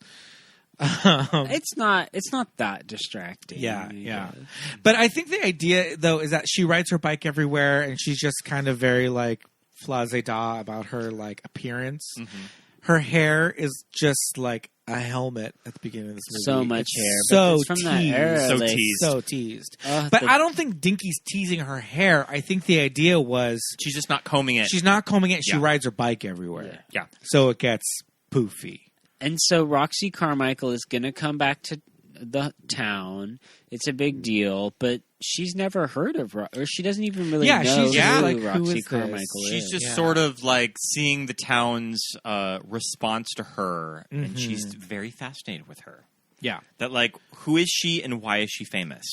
It's not that distracting. Yeah. But I think the idea though is that she rides her bike everywhere and she's just kind of very flazé-da about her appearance. Mm-hmm. Her hair is just a helmet at the beginning of this movie. So much hair. So from teased. That era, So teased. But I don't think Dinky's teasing her hair. I think the idea was she's just not combing it. She's not combing it. She rides her bike everywhere. Yeah. So it gets poofy. And so Roxy Carmichael is going to come back to the town. It's a big deal, but she's never heard of or she doesn't even really know who Roxy Carmichael is. She's just sort of seeing the town's response to her, and she's very fascinated with her. Yeah. That who is she and why is she famous?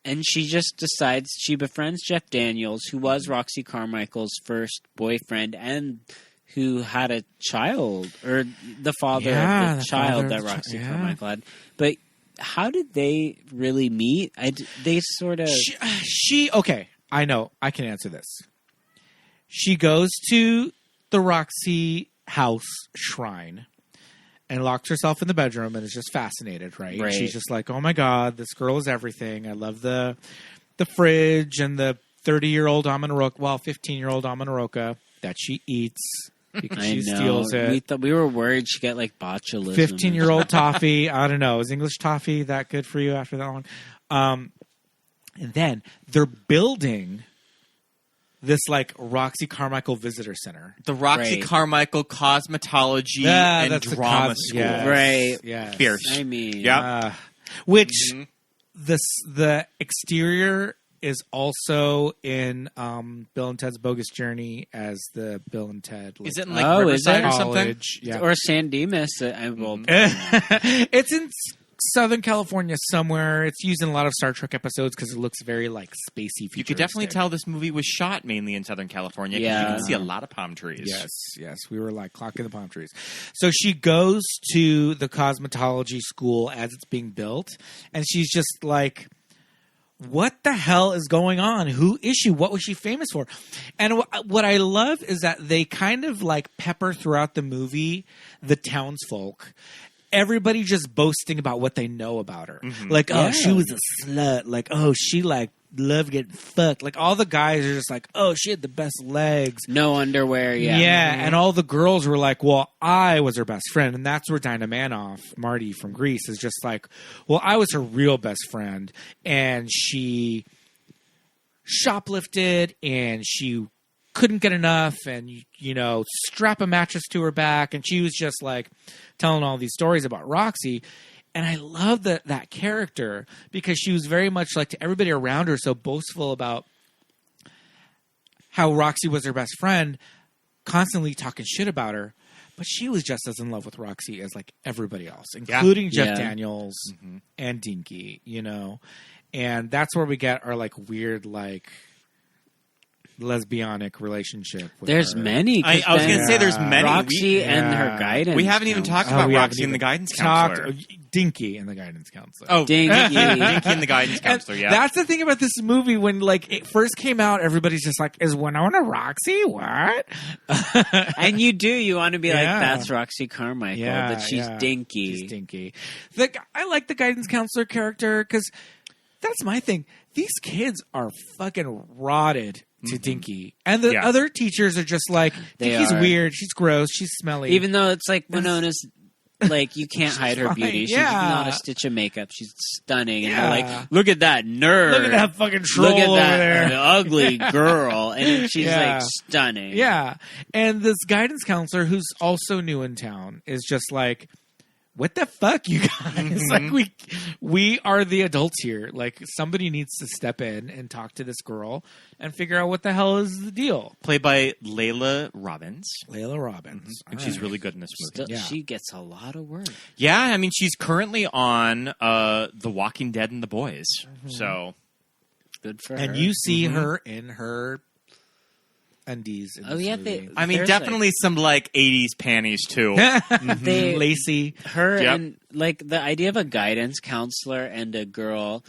And she just decides she befriends Jeff Daniels, who was Roxy Carmichael's first boyfriend and who had a child, or the father of the child that Roxy Carmichael had. But how did they really meet? They sort of... Okay, I know. I can answer this. She goes to the Roxy house shrine and locks herself in the bedroom and is just fascinated, right? She's just like, oh my God, this girl is everything. I love the fridge and the 30-year-old Almond Roca, 15-year-old Almond Roca that she eats. Because she steals it. We were worried she'd get botulism. 15-year-old toffee. I don't know. Is English toffee that good for you after that long? And then they're building this Roxy Carmichael Visitor Center. The Roxy Carmichael Cosmetology and Drama School. Yes, right. Yes. Fierce. I mean. Yep. Which the exterior is also in Bill and Ted's Bogus Journey as the Bill and Ted. Is it in Riverside or something? Yeah. Or San Dimas. It's in Southern California somewhere. It's used in a lot of Star Trek episodes because it looks very spacey. Futuristic. You could definitely tell this movie was shot mainly in Southern California because you can see a lot of palm trees. Yes. We were clocking the palm trees. So she goes to the cosmetology school as it's being built, and she's just what the hell is going on? Who is she? What was she famous for? And what I love is that they kind of pepper throughout the movie the townsfolk. everybody just boasting about what they know about her. Mm-hmm. Like, oh, she was a slut. Like, oh, she like loved getting fucked. Like all the guys are just like, oh, she had the best legs. No underwear, yeah. Yeah, and all the girls were like, well, I was her best friend. And that's where Dinah Manoff, Marty from Grease, is just like, well, I was her real best friend. And she shoplifted and she couldn't get enough and, you know, strap a mattress to her back. And she was just like telling all these stories about Roxy. And I love that character because she was very much like to everybody around her, so boastful about how Roxy was her best friend, constantly talking shit about her. But she was just as in love with Roxy as like everybody else, including Jeff Daniels and Dinky, you know. And that's where we get our like weird like lesbianic relationship with there's her. many. I was going to say there's many. Roxy and her guidance. We haven't even talked about Roxy and the guidance counselor. Dinky and the guidance counselor. Oh, Dinky. Dinky and the guidance counselor, yeah. That's the thing about this movie. When like it first came out, everybody's just like, is Winona Roxy? What? And you want to be like, that's Roxy Carmichael, but she's Dinky. She's Dinky. I like the guidance counselor character because that's my thing. These kids are fucking rotted to Dinky. And the other teachers are just like, Dinky's weird, she's gross, she's smelly. Even though it's like Winona's, like, you can't hide her beauty. She's not a stitch of makeup. She's stunning. And you're like, look at that nerd. Look at that fucking troll Look at over that there. ugly girl. And she's like stunning. Yeah. And this guidance counselor who's also new in town is just like, what the fuck, you guys? Like we are the adults here. Like somebody needs to step in and talk to this girl and figure out what the hell is the deal. Played by Layla Robbins. And she's really good in this movie. She gets a lot of work. Yeah, I mean she's currently on The Walking Dead and The Boys. So good for her. And you see her in her undies. Movie. I mean, definitely some like 80s panties too. Lacy. Her and like the idea of a guidance counselor and a girl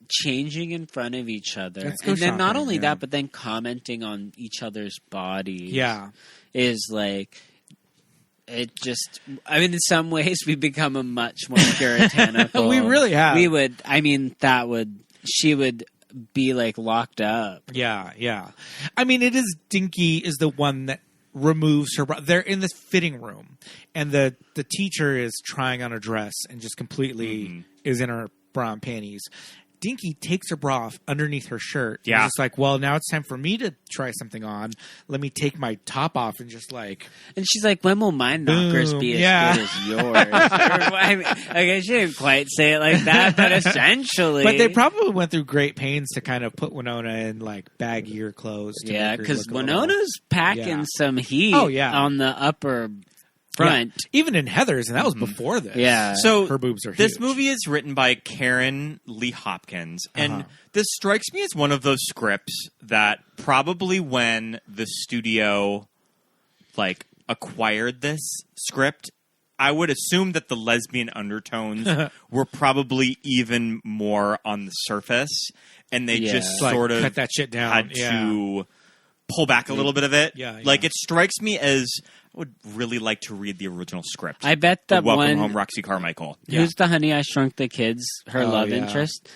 changing in front of each other. And then not only that, but then commenting on each other's bodies. Yeah. Is like, it just, I mean, in some ways we become a much more puritanical. We really have. We would, I mean, she would be like locked up. Yeah. I mean, it is Dinky is the one that removes her bra. They're in this fitting room, and the teacher is trying on a dress and just completely is in her bra and panties. Dinky takes her bra off underneath her shirt. Yeah. It's like, well, now it's time for me to try something on. Let me take my top off and just like... And she's like, when will my knockers be as good as yours? I mean, I shouldn't quite say it like that, but essentially... But they probably went through great pains to kind of put Winona in like baggier clothes. Yeah, because Winona's packing some heat on the upper... front. Yeah. Even in Heathers, and that was before this. Yeah. So her boobs are huge. This movie is written by Karen Lee Hopkins, and this strikes me as one of those scripts that probably when the studio like acquired this script, I would assume that the lesbian undertones were probably even more on the surface, and they just sort of cut that shit down. Had to pull back a little bit of it. Like it strikes me as I would really like to read the original script. I bet that Welcome Home Roxy Carmichael. Who's the Honey I Shrunk the Kids? Her love interest.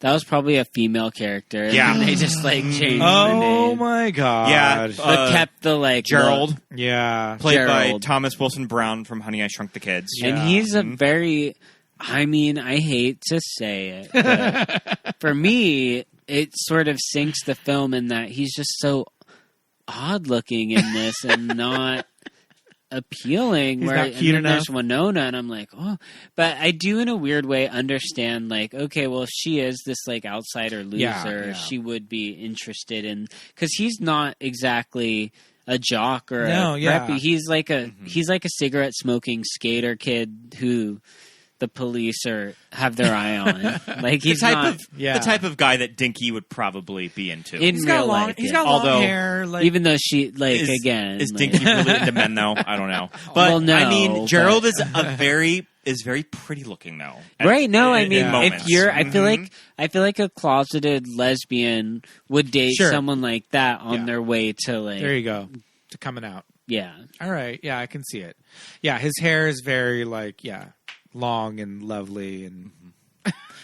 That was probably a female character. Yeah, and they just like changed the name. Oh my god! Yeah, but kept the like Gerald. Played by Thomas Wilson Brown from Honey I Shrunk the Kids. And he's a very. I mean, I hate to say it, but for me, it sort of sinks the film in that he's just so odd looking in this and not appealing. He's where not cute enough. There's Winona, and I'm like, oh, but I do in a weird way understand, like, okay, well, if she is this like outsider loser, she would be interested in, because he's not exactly a jock or preppy. He's like a cigarette smoking skater kid who the police have their eye on. Like he's the type of guy that Dinky would probably be into. He's got long hair. Like, even though she is Dinky really into men though? I don't know. But I mean, Gerald is very pretty looking though. Right? No, I mean, if you're, I feel like a closeted lesbian would date someone like that on their way to like. There you go, to coming out. Yeah. All right. Yeah, I can see it. Yeah, his hair is very like long and lovely, and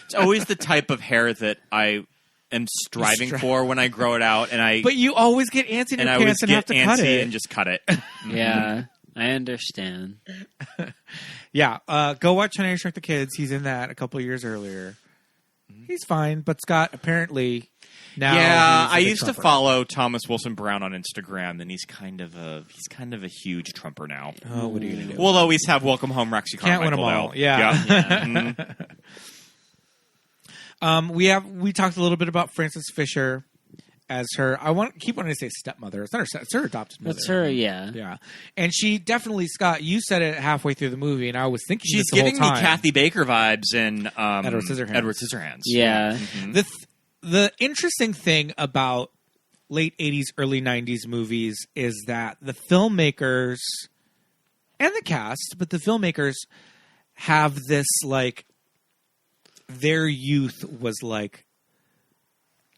it's always the type of hair that I am striving for when I grow it out, but you always get ants in your pants and have to cut it and just cut it. Yeah, I understand. Yeah, go watch Honey, I Shrunk the Kids. He's in that a couple of years earlier. He's fine, but Scott apparently now. Yeah, I used to follow Thomas Wilson Brown on Instagram, and he's kind of a huge Trumper now. Oh, what are you gonna do? We'll always have Welcome Home Roxy Carmichael. Can't win them all. Though. Yeah. We talked a little bit about Frances Fisher as her. Keep wanting to say stepmother. It's not her. It's her adopted mother. That's her. Yeah. Yeah, and she definitely, Scott. You said it halfway through the movie, and I was thinking she's this the giving whole me time. Kathy Baker vibes in Edward Scissorhands. Edward Scissorhands. Yeah. Mm-hmm. The interesting thing about late 80s, early 90s movies is that the filmmakers and the cast, but the filmmakers have this, like, their youth was like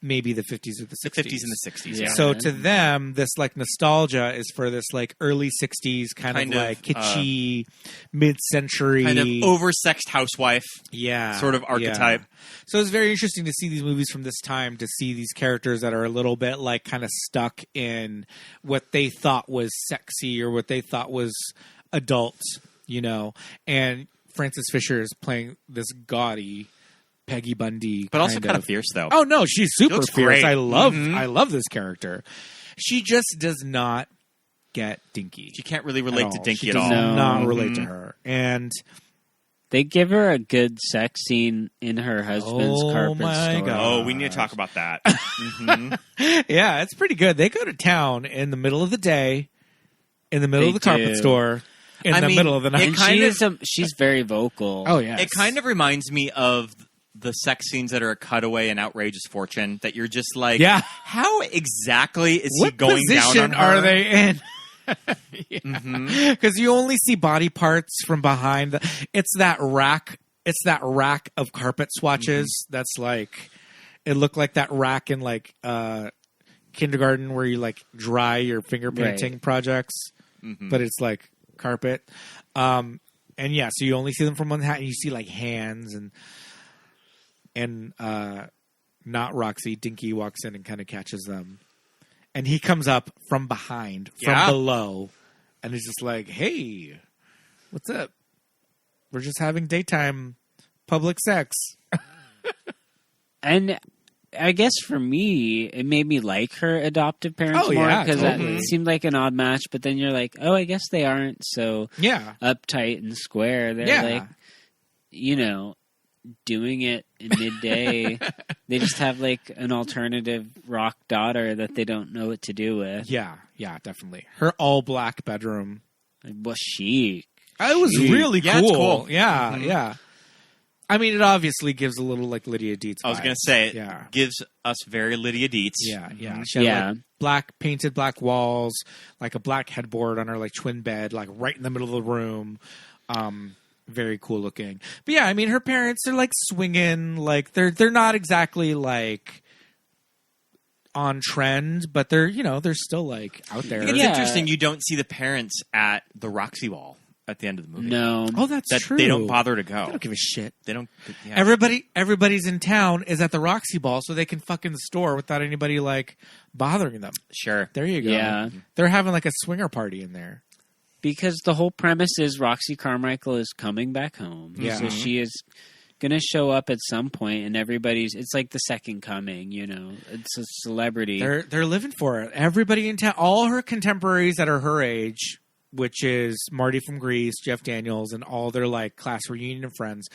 maybe the 50s or the 60s. The 50s and the 60s. Yeah. So to them, this like nostalgia is for this like early 60s kind of like kitschy mid-century kind of oversexed housewife sort of archetype. Yeah. So it's very interesting to see these movies from this time, to see these characters that are a little bit like kind of stuck in what they thought was sexy or what they thought was adult, you know. And Frances Fisher is playing this gaudy Peggy Bundy, but also kind of fierce, though. Oh no, she's super fierce. Great. I love this character. She just does not get Dinky. She can't really relate to Dinky at all. all. She does not relate to her, and they give her a good sex scene in her husband's carpet store. God. Oh, we need to talk about that. Yeah, it's pretty good. They go to town in the middle of the day, in the middle of the carpet store, in the middle of the night. And she's very vocal. Oh yeah, it kind of reminds me of the sex scenes that are a cutaway in Outrageous Fortune, that you're just like, how exactly is he going down on her? Are they in? Because you only see body parts from behind. It's that rack. It's that rack of carpet swatches. That's like, it looked like that rack in like kindergarten where you like dry your finger painting projects, but it's like carpet. And yeah, so you only see them from one hat, and you see like hands and not Roxy. Dinky walks in and kind of catches them, and he comes up from behind, from below, and is just like, "Hey, what's up? We're just having daytime public sex." And I guess for me, it made me like her adoptive parents more, because it seemed like an odd match. But then you're like, oh, I guess they aren't so uptight and square. They're like, you know, doing it in midday. They just have like an alternative rock daughter that they don't know what to do with. Yeah, definitely. Her all black bedroom was chic. It was really cool. It's cool. Yeah, yeah. I mean, it obviously gives a little like Lydia Dietz vibes. I was going to say, it gives us very Lydia Dietz. Yeah. She had like painted black walls, like a black headboard on her like twin bed, like right in the middle of the room. Very cool looking. But yeah, I mean, her parents, they're like swinging, like they're not exactly like on trend, but they're, you know, they're still like out there. It's interesting you don't see the parents at the Roxy Ball at the end of the movie. No. Oh, that's true. They don't bother to go. They don't give a shit. They don't. Yeah. Everybody's in town is at the Roxy Ball, so they can fuck in the store without anybody like bothering them. Sure. There you go. Yeah. They're having like a swinger party in there. Because the whole premise is Roxy Carmichael is coming back home. Yeah. So she is going to show up at some point, and it's like the second coming, you know. It's a celebrity. They're living for it. Everybody in town, all her contemporaries that are her age, which is Marty from Grease, Jeff Daniels, and all their like class reunion friends,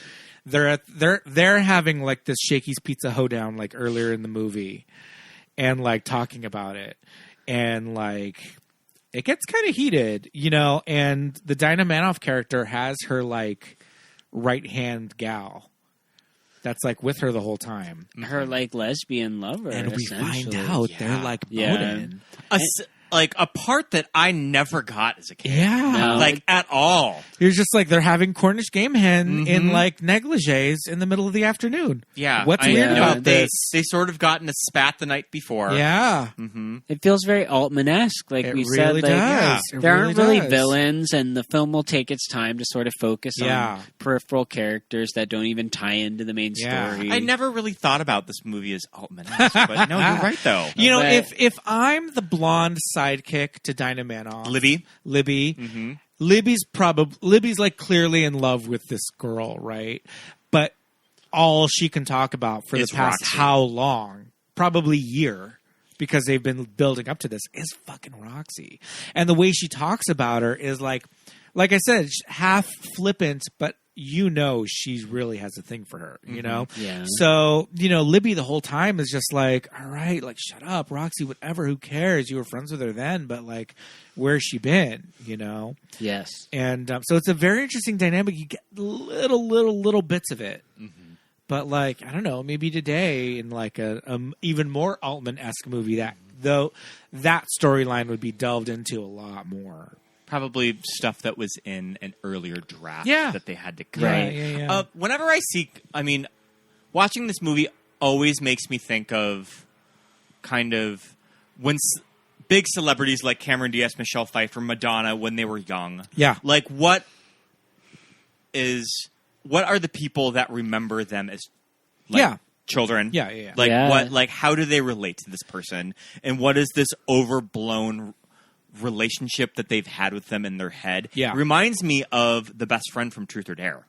they're having like this Shakey's Pizza hoedown like earlier in the movie, and like talking about it, and like it gets kind of heated, you know. And the Dinah Manoff character has her like right hand gal that's like with her the whole time, her like lesbian lover, and we find out they're like boning. like a part that I never got as a kid. Yeah. No. Like at all. You're just like, they're having Cornish game hen in like negligees in the middle of the afternoon. Yeah. What's I weird know. about this? They sort of got in a spat the night before. Yeah. It feels very Altman-esque, like It we really said. Like, does. It there aren't really does. villains, and the film will take its time to sort of focus Yeah. on peripheral characters that don't even tie into the main Yeah. story. I never really thought about this movie as Altman-esque, but no, you're right though. You know, But- if I'm the blonde sidekick to Dinah Manoff, Libby. Libby's like clearly in love with this girl, right? But all she can talk about for the Is past Roxy. how long? Probably year, because they've been building up to this, is fucking Roxy. And the way she talks about her is like I said, half flippant, but you know she really has a thing for her, you know? Yeah. So, you know, Libby the whole time is just like, all right, like, shut up, Roxy, whatever, who cares? You were friends with her then, but, like, where's she been, you know? Yes. And so it's a very interesting dynamic. You get little bits of it. But, like, I don't know, maybe today in, like, a even more Altman-esque movie that storyline would be delved into a lot more. Probably stuff that was in an earlier draft Yeah. that they had to cut. Right. Yeah. Whenever watching this movie always makes me think of kind of when big celebrities like Cameron Diaz, Michelle Pfeiffer, Madonna, when they were young. Yeah. Like, what are the people that remember them as children? Yeah. Like, Yeah. what, like, how do they relate to this person? And what is this overblown relationship that they've had with them in their head? Yeah. Reminds me of the best friend from Truth or Dare.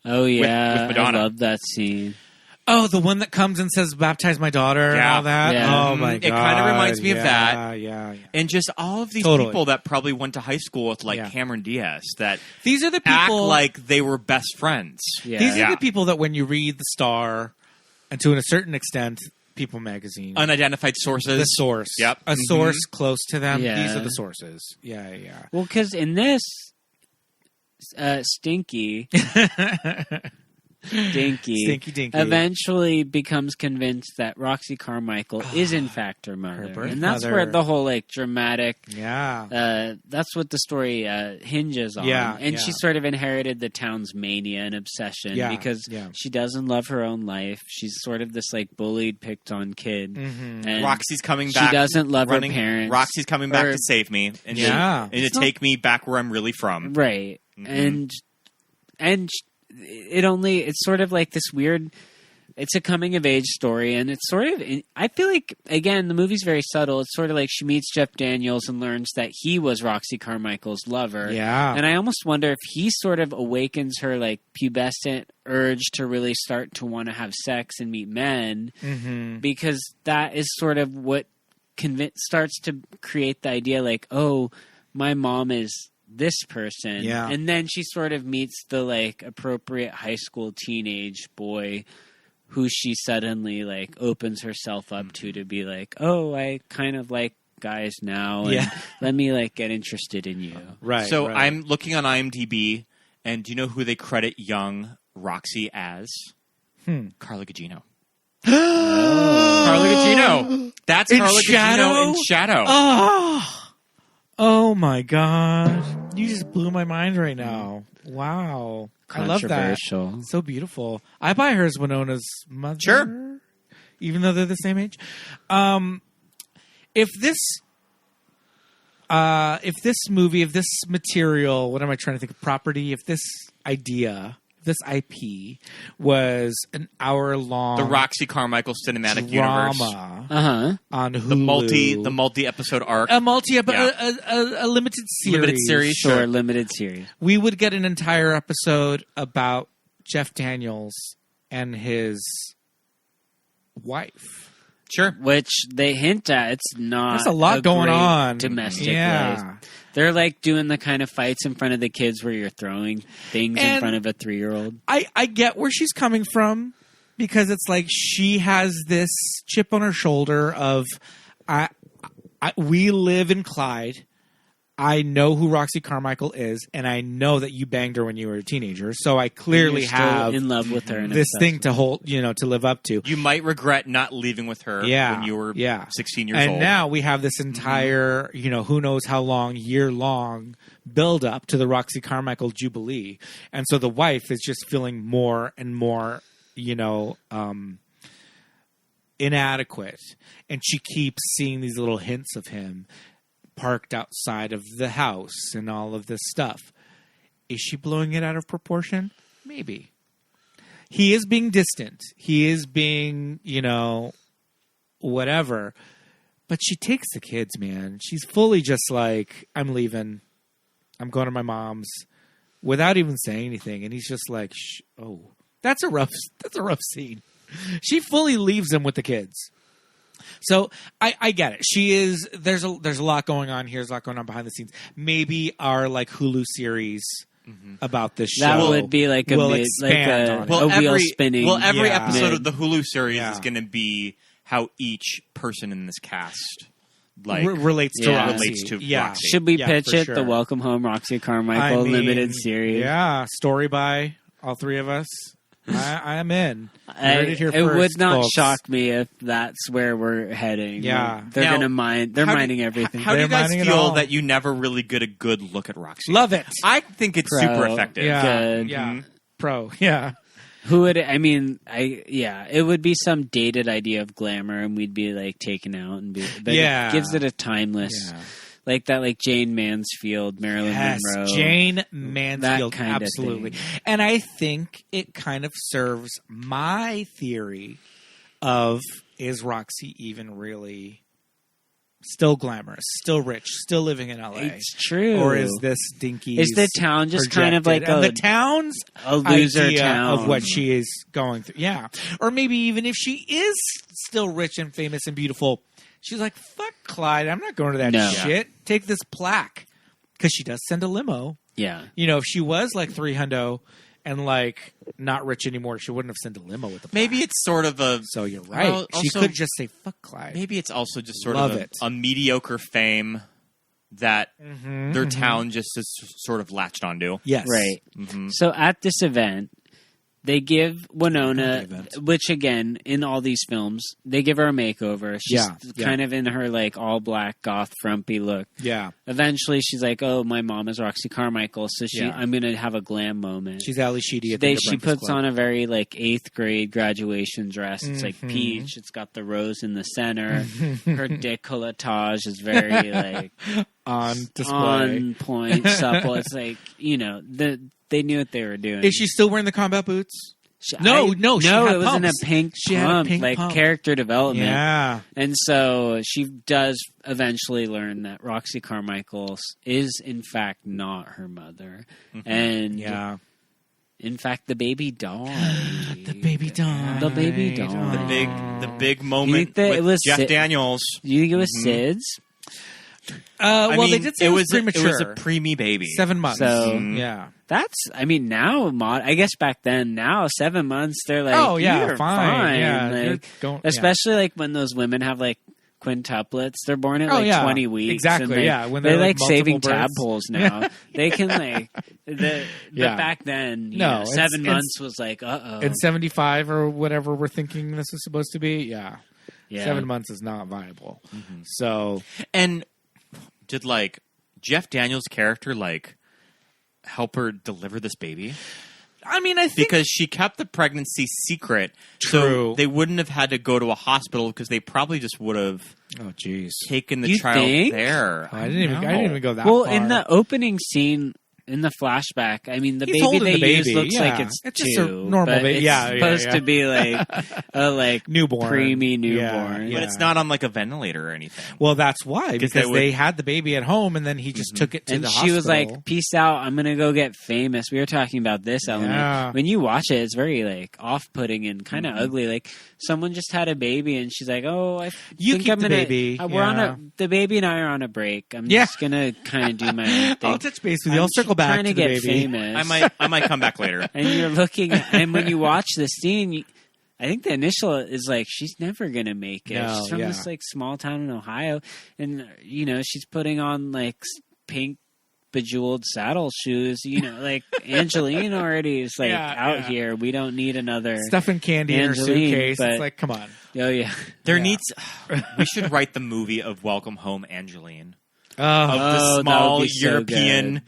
Oh, yeah. with Madonna. I love that scene. Oh, the one that comes and says, baptize my daughter and Yeah. all that? Yeah. Oh, my God. It kind of reminds me of that. Yeah. And just all of these Totally. people that probably went to high school with, like, Yeah. Cameron Diaz that These are the act people... like they were best friends. Yeah. These are Yeah. the people that when you read The Star, and to a certain extent, People Magazine, Unidentified sources. the source, Yep. a source close to them, Yeah. these are the sources. Yeah. Well, because in this, Dinky Stinky Dinky. eventually becomes convinced that Roxy Carmichael is in fact her mother, birth and that's mother. where the whole like dramatic. Yeah. That's what the story hinges on. Yeah, And yeah. she sort of inherited the town's mania and obsession Yeah, because yeah. she doesn't love her own life. She's sort of this like bullied, picked on kid. Mm-hmm. And Roxy's coming she back. doesn't love running, her parents. Roxy's coming back Or- to save me and, Yeah. and to take me back where I'm really from. Right. Mhm. And it's sort of like this weird, it's a coming of age story, and it's sort of, I feel like, again, the movie's very subtle. It's sort of like she meets Jeff Daniels and learns that he was Roxy Carmichael's lover. Yeah. And I almost wonder if he sort of awakens her like pubescent urge to really start to want to have sex and meet men, Mm-hmm. because that is sort of what starts to create the idea like, oh, my mom is this person. Yeah. And then she sort of meets the like appropriate high school teenage boy who she suddenly like opens herself up to be like, oh, I kind of like guys now, and Yeah. let me like get interested in you. Right. So right. I'm looking on IMDb, and do you know who they credit young Roxy as? Carla Gugino. Carla Gugino. That's In Carla Shadow? Gugino in Shadow. Oh my God. You just blew my mind right now. Wow. I love that. Controversial. So beautiful. I buy her as Winona's mother. Sure. Even though they're the same age. If this movie, if this material, what am I trying to think of? Property, if this idea, this IP was an hour-long The Roxy Carmichael cinematic universe. drama on Hulu. The multi-episode arc. A limited series. Limited series. Sure, limited series. We would get an entire episode about Jeff Daniels and his wife. Sure. Which they hint at. It's not. There's a lot going great on. domestic Yeah. life. They're like doing the kind of fights in front of the kids where you're throwing things in And front of a 3-year-old. I get where she's coming from, because it's like she has this chip on her shoulder of we live in Clyde. I know who Roxy Carmichael is, and I know that you banged her when you were a teenager. So I clearly have in love with her. And this thing to hold, to live up to. You might regret not leaving with her when you were 16 years old. And now we have this entire, who knows how long, year-long build up to the Roxy Carmichael Jubilee. And so the wife is just feeling more and more, inadequate. And she keeps seeing these little hints of him parked outside of the house and all of this stuff. Is she blowing it out of proportion? Maybe. He is being distant. He is being, whatever. But she takes the kids, man. She's fully just like, I'm leaving. I'm going to my mom's without even saying anything. And he's just like, oh, that's a rough scene. She fully leaves him with the kids. So I get it. There's a lot going on here. There's a lot going on behind the scenes. Maybe our Hulu series about this show that would be like a wheel spinning. Well, every episode of the Hulu series is going to be how each person in this cast relates to Roxy. Roxy. Should we pitch it? Sure. The Welcome Home Roxy Carmichael limited series. Yeah, story by all three of us. I am in. It would not shock me if that's where we're heading. Yeah. They're going to mine. They're mining everything. How do you guys feel that you never really get a good look at Roxy? Love it. I think it's super effective. Yeah. Good. Yeah. Pro. Yeah. Who would, it would be some dated idea of glamour and we'd be taken out and it gives it a timeless, like Jane Mansfield, Marilyn Monroe. Jane Mansfield, that kind absolutely. of thing. And I think it kind of serves my theory of, is Roxy even really still glamorous, still rich, still living in LA? It's true. Or is this Dinky? Is the town just kind of like the town's a loser idea town of what she is going through? Yeah. Or maybe even if she is still rich and famous and beautiful, she's like, fuck Clyde, I'm not going to that shit. Take this plaque. Because she does send a limo. Yeah. If she was $300 and not rich anymore, she wouldn't have sent a limo with the plaque. Maybe it's sort of a... So you're right. Well, she could just say, fuck Clyde. Maybe it's also just sort of a mediocre fame that their town just is sort of latched onto. Yes. Right. Mm-hmm. So at this event, they give Winona, which again, in all these films, they give her a makeover. She's kind of in her all black goth frumpy look. Yeah. Eventually she's like, oh, my mom is Roxy Carmichael, so I'm going to have a glam moment. She's Ali Sheedy at the She puts on a very 8th grade graduation dress. It's peach. It's got the rose in the center. Her décolletage is very on display. On point, supple. It's they knew what they were doing. Is she still wearing the combat boots? No, it was in a pink pump, pump. character development. Yeah. And so she does eventually learn that Roxy Carmichael is, in fact, not her mother. Mm-hmm. And in fact, the baby died. The baby died. The big moment with Jeff Daniels. You think it was SIDS? They did say it was premature. It was a preemie baby. 7 months. So, yeah. That's, now, I guess back then, now, 7 months, they're like, oh, yeah, you're fine. Yeah, especially, when those women have, quintuplets, they're born at, 20 weeks. Exactly, and when they're, saving births. tadpoles now. They can, but back then, 7 months was uh-oh. And 75 or whatever we're thinking this is supposed to be, yeah. 7 months is not viable. Mm-hmm. So... And... Did Jeff Daniels' character help her deliver this baby? I think because she kept the pregnancy secret, True. So they wouldn't have had to go to a hospital because they probably just would have taken the child there. I didn't even go that far. Well, in the opening scene. In the flashback, the He's baby they use baby. looks like it's just a normal baby. It's supposed to be a newborn, preemie newborn, but it's not on a ventilator or anything. Well, that's why because they had the baby at home and then he just took it to the hospital. And she was like, "Peace out, I'm gonna go get famous." We were talking about this element. When you watch it, it's very off-putting and kind of ugly. Someone just had a baby and she's like, "Oh, you think keep I'm the baby." We're the baby and I are on a break. I'm just gonna kind of do my own thing. I'll touch base with you. I'll circle back trying to get baby. Famous. I might come back later. And you're looking, and when you watch the scene, I think the initial is she's never gonna make it. No, she's from this small town in Ohio, and she's putting on pink bejeweled saddle shoes. Like Angeline already is like out here. We don't need another stuffing candy in her suitcase. It's like, come on. Oh yeah, we should write the movie of Welcome Home Angeline. Of that the would small be so European good.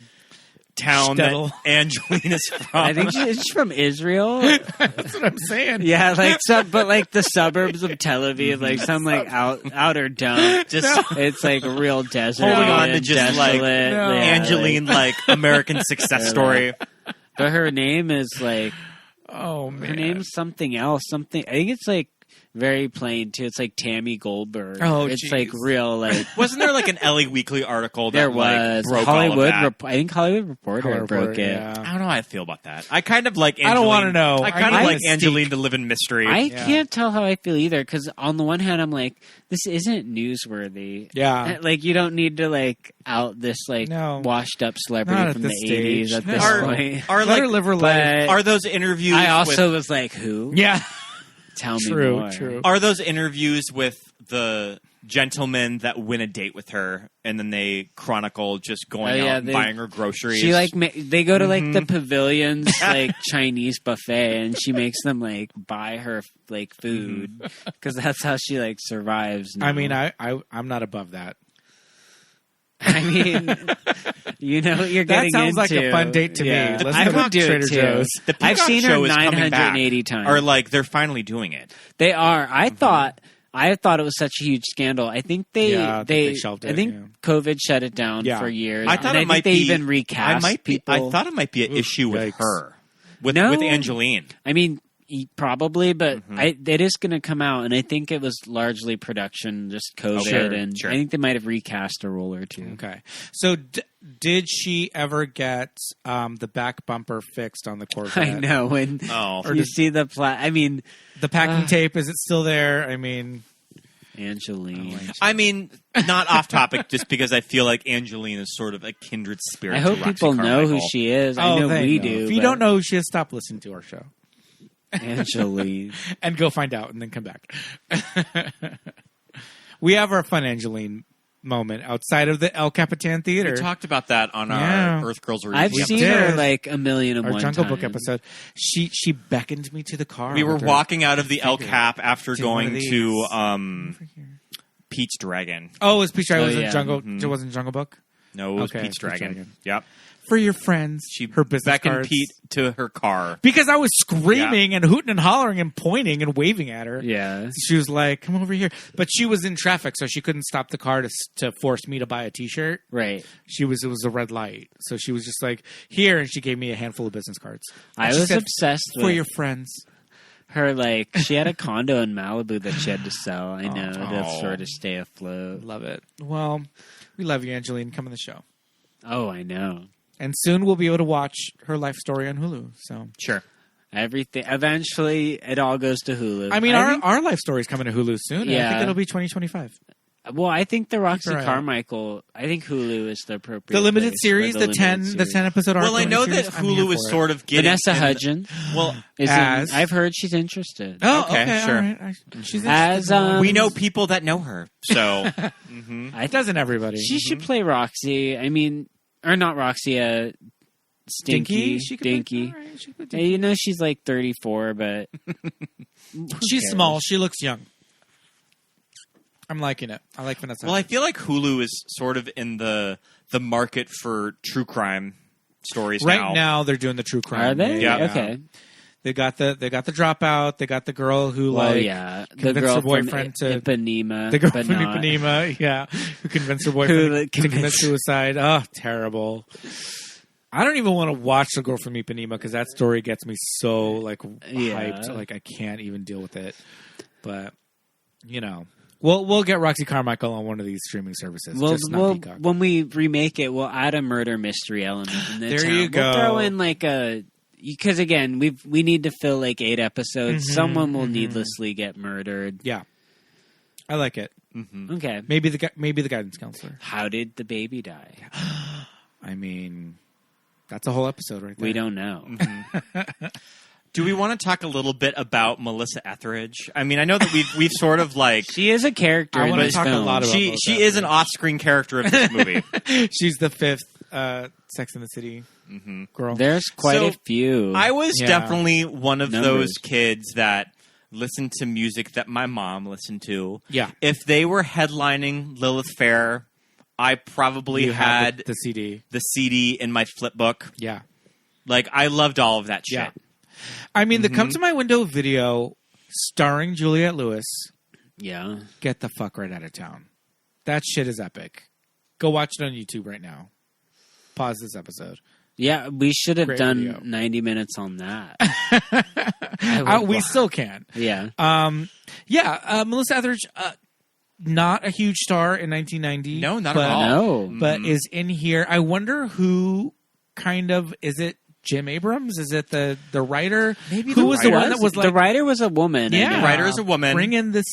town that Angeline is from. I think she's from Israel. That's what I'm saying. Yeah, but like the suburbs of Tel Aviv, like some like outer dump. It's like a real desert. Holding on to just desolate. Angeline, like American success story. But her name is like, oh man, her name's something else. I think it's like very plain too. It's like Tammy Goldberg. Oh, it's geez. like real like. Wasn't there like an LA Weekly article that There was broke Hollywood. all of that? I think Hollywood Reporter broke it. Yeah. I don't know how I feel about that. I kind of like Angeline. I don't want to know. I kind of like Mystique. Angeline to live in mystery. I can't tell how I feel either because on the one hand I'm like, this isn't newsworthy. Yeah. Like you don't need to like out this like washed up celebrity Not at from the this stage. 80s at this point. Are Let like her live her life. are those interviews? I also was like, who? Yeah. Tell me True, more. true. Are those interviews with the gentlemen that win a date with her and then they chronicle just going out and buying her groceries? She like they go to like the pavilions like Chinese buffet and she makes them like buy her like food because that's how she like survives now. I mean, I'm not above that. I mean, you know what you're getting That sounds into. like a fun date to me. The Let's I go to would do Trader it too. Joe's. The Peacock I've seen her show is coming 980 back. times. Or like they're finally doing it. They are. I thought it was such a huge scandal. I think they shelved it. I think COVID shut it down for years. I thought and it might think they be. even recast people. I thought it might be an issue with yikes. her, with No. Angeline. I mean, probably, but it is going to come out, and I think it was largely production, just COVID, Sure. I think they might have recast a role or two. Okay. So did she ever get the back bumper fixed on the Corvette? I know when you see the I mean, the packing tape, is it still there? I mean, Angeline. I mean, not off topic, just because I feel like Angeline is sort of a kindred spirit. I hope to Roxy people know who Carmichael. she is. I know we do. If you don't know who she is, stop listening to our show. Angeline. And go find out and then come back. We have our fun Angeline moment outside of the El Capitan Theater. We talked about that on our Earth Girls review. I've seen her like a million and our one Jungle times. Book episode. She beckoned me to the car. We were with her walking out of the El Cap after Take one of going these. to Pete's Dragon. Oh, it was Peach Dragon. Oh, It was yeah. in Jungle. It wasn't Jungle Book. No, it was Okay, Pete's Pete's Dragon. Dragon. Yep. For your friends, her business beckoned cards. Pete to her car. Because I was screaming and hooting and hollering and pointing and waving at her. Yeah. She was like, "Come over here," but she was in traffic, so she couldn't stop the car to force me to buy a T-shirt. Right. It was a red light, so she was just like, "Here," and she gave me a handful of business cards. I And she was said, obsessed for with your friends. her. Like she had a condo in Malibu that she had to sell. I know to sort of stay afloat. Love it. Well, we love you, Angeline. Come on the show, Oh, I know. and soon we'll be able to watch her life story on Hulu. So, Sure. Everything. Eventually, it all goes to Hulu. I mean, think- our life story is coming to Hulu soon. And I Yeah. think it'll be 2025. Well, I think the Roxy Keep her eye out. Carmichael. I think Hulu is the appropriate. The limited place series, for the limited 10 series. episode arc. Well, I know limited that series, I'm here Hulu is for it. sort of getting Vanessa in- Hudgens. Well, Is As- I've heard she's interested. Oh, Okay, okay, sure. all right. She's As, interested. we know people that know her, so Doesn't everybody? She should play Roxy. I mean, or not Roxy. Stinky. She could Dinky. All right, she could Hey, you know she's like 34, but She's cares? small. She looks young. I'm liking it. I like Vanessa. well, I feel like Hulu is sort of in the market for true crime stories right now they're doing the true crime. are they? Yeah. Okay. They got the dropout. They got the girl who Well, yeah, the convinced girl her boyfriend from to Ipanema. the girl but from not. Ipanema, yeah, who convinced her boyfriend to commit suicide. Oh, terrible. I don't even want to watch the girl from Ipanema because that story gets me so like hyped. Like I can't even deal with it. But you know, we'll get Roxy Carmichael on one of these streaming services. Well, just not Peacock. when we remake it, we'll add a murder mystery element in the There town. you go. We'll throw in like a because again we need to fill like 8 episodes. Someone will needlessly get murdered. Yeah, I like it. Okay. Maybe the guidance counselor. How did the baby die? I mean, that's a whole episode right there. We don't know. Do we want to talk a little bit about Melissa Etheridge? I mean, I know that we've sort of like she is a character. I in want to this talk film. a lot about she Melissa is an Etheridge. off-screen character of this movie. She's the fifth Sex and the City girl. There's quite So, a few. I was Yeah. definitely one of Numbers. those kids that listened to music that my mom listened to. Yeah. If they were headlining Lilith Fair, I probably You had the CD. the CD in my flip book. Yeah. Like, I loved all of that shit. Yeah. I mean, the Come to My Window video starring Juliette Lewis, yeah. get the fuck right out of town. That shit is epic. Go watch it on YouTube right now. Pause this episode. Yeah, we should have Great done video. 90 minutes on that. We still can. Yeah. Melissa Etheridge, not a huge star in 1990. No, not but, at all. No. But is in here. I wonder who kind of, is it Jim Abrams? Is it the writer? Maybe who the was the writer. one that was like, the writer was a woman. yeah, The writer is a woman. Bring in this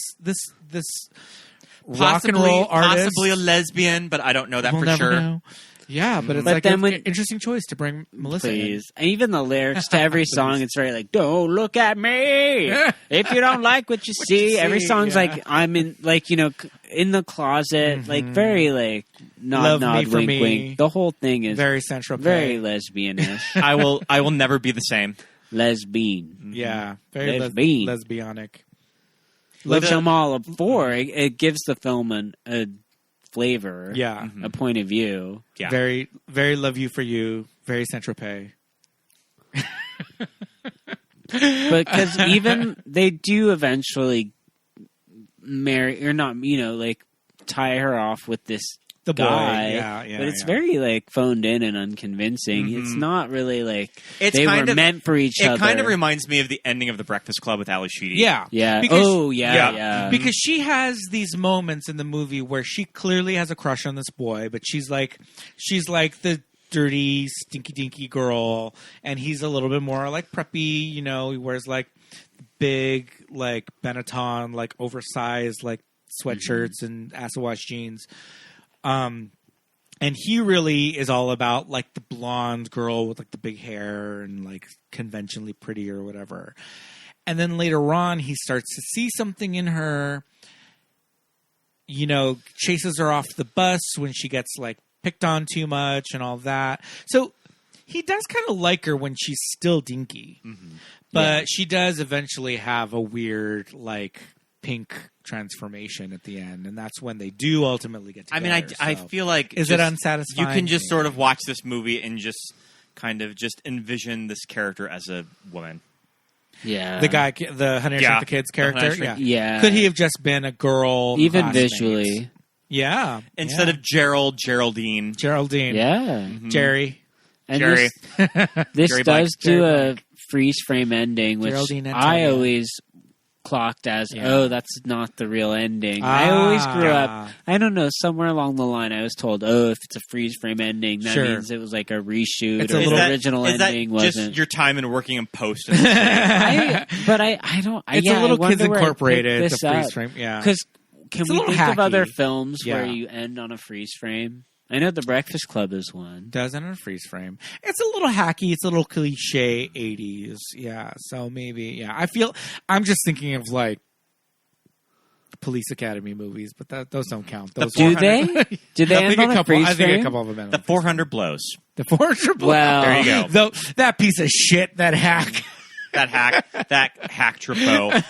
rock and roll artist. Possibly a lesbian, but I don't know that We'll for never sure. know. Yeah, but it's But like then an when- interesting choice to bring Melissa in. Please. And even the lyrics to every song, it's very like, don't look at me. If you don't like what you see. Every song's yeah. like, I'm in, like, in the closet. Like, very, like, Love nod, me for wink, me. wink. The whole thing is Very Central Pay. very lesbian-ish. I will never be the same. Lesbian. Yeah, very Lesbian. lesbianic. Which I'm all for. It gives the film a flavor. Yeah. A point of view. Yeah. Very, very love you for you. Very Central Pay. But because even they do eventually marry, or not, like tie her off with this The boy. guy. Yeah, but it's yeah. very like phoned in and unconvincing. It's not really like It's they kind were of- meant for each other. It kind of reminds me of the ending of The Breakfast Club with Ali Sheedy. Yeah. Yeah. Because- yeah. Because she has these moments in the movie where she clearly has a crush on this boy, but she's like the dirty, stinky dinky girl, and he's a little bit more like preppy, he wears like big, like Benetton, like oversized, like sweatshirts and acid wash jeans. And he really is all about like the blonde girl with like the big hair and like conventionally pretty or whatever. And then later on, he starts to see something in her, chases her off the bus when she gets like picked on too much and all that. So he does kind of like her when she's still dinky, but she does eventually have a weird like pink transformation at the end, and that's when they do ultimately get I together. mean, I feel like is it unsatisfying? You can just sort of watch this movie and just kind of just envision this character as a woman. Yeah. the guy, the Honey I Shrunk the Kids The Honey I character. Shrunk- Yeah. Could he have just been a girl? Even classmate? visually. Yeah. Instead of Geraldine. Geraldine. Yeah. Jerry. And Jerry. this Jerry does Blank. do Jerry a freeze frame ending, which Geraldine and I Tanya. always clocked as, Yeah. that's not the real ending. I always grew Ah. up, I don't know, somewhere along the line I was told, if it's a freeze frame ending, that Sure. means it was like a reshoot It's or a the little- original is that ending just wasn't. your time in working in post? But I don't. It's yeah, a little I Kids wonder where I Incorporated. picked The this freeze up. frame. Yeah. Because can It's a we little think of other hacky. films where Yeah. you end on a freeze frame? I know The Breakfast Club is one. Doesn't a freeze frame. It's a little hacky. It's a little cliche 80s. Yeah. So maybe, I'm just thinking of like Police Academy movies, but those don't count. Those Do 400 they? Do they I end think on a a couple. freeze I think frame? a couple of them. end The on 400 blows. the 400. Well, There you go. Though that piece of shit, that hack. That hack Truffaut.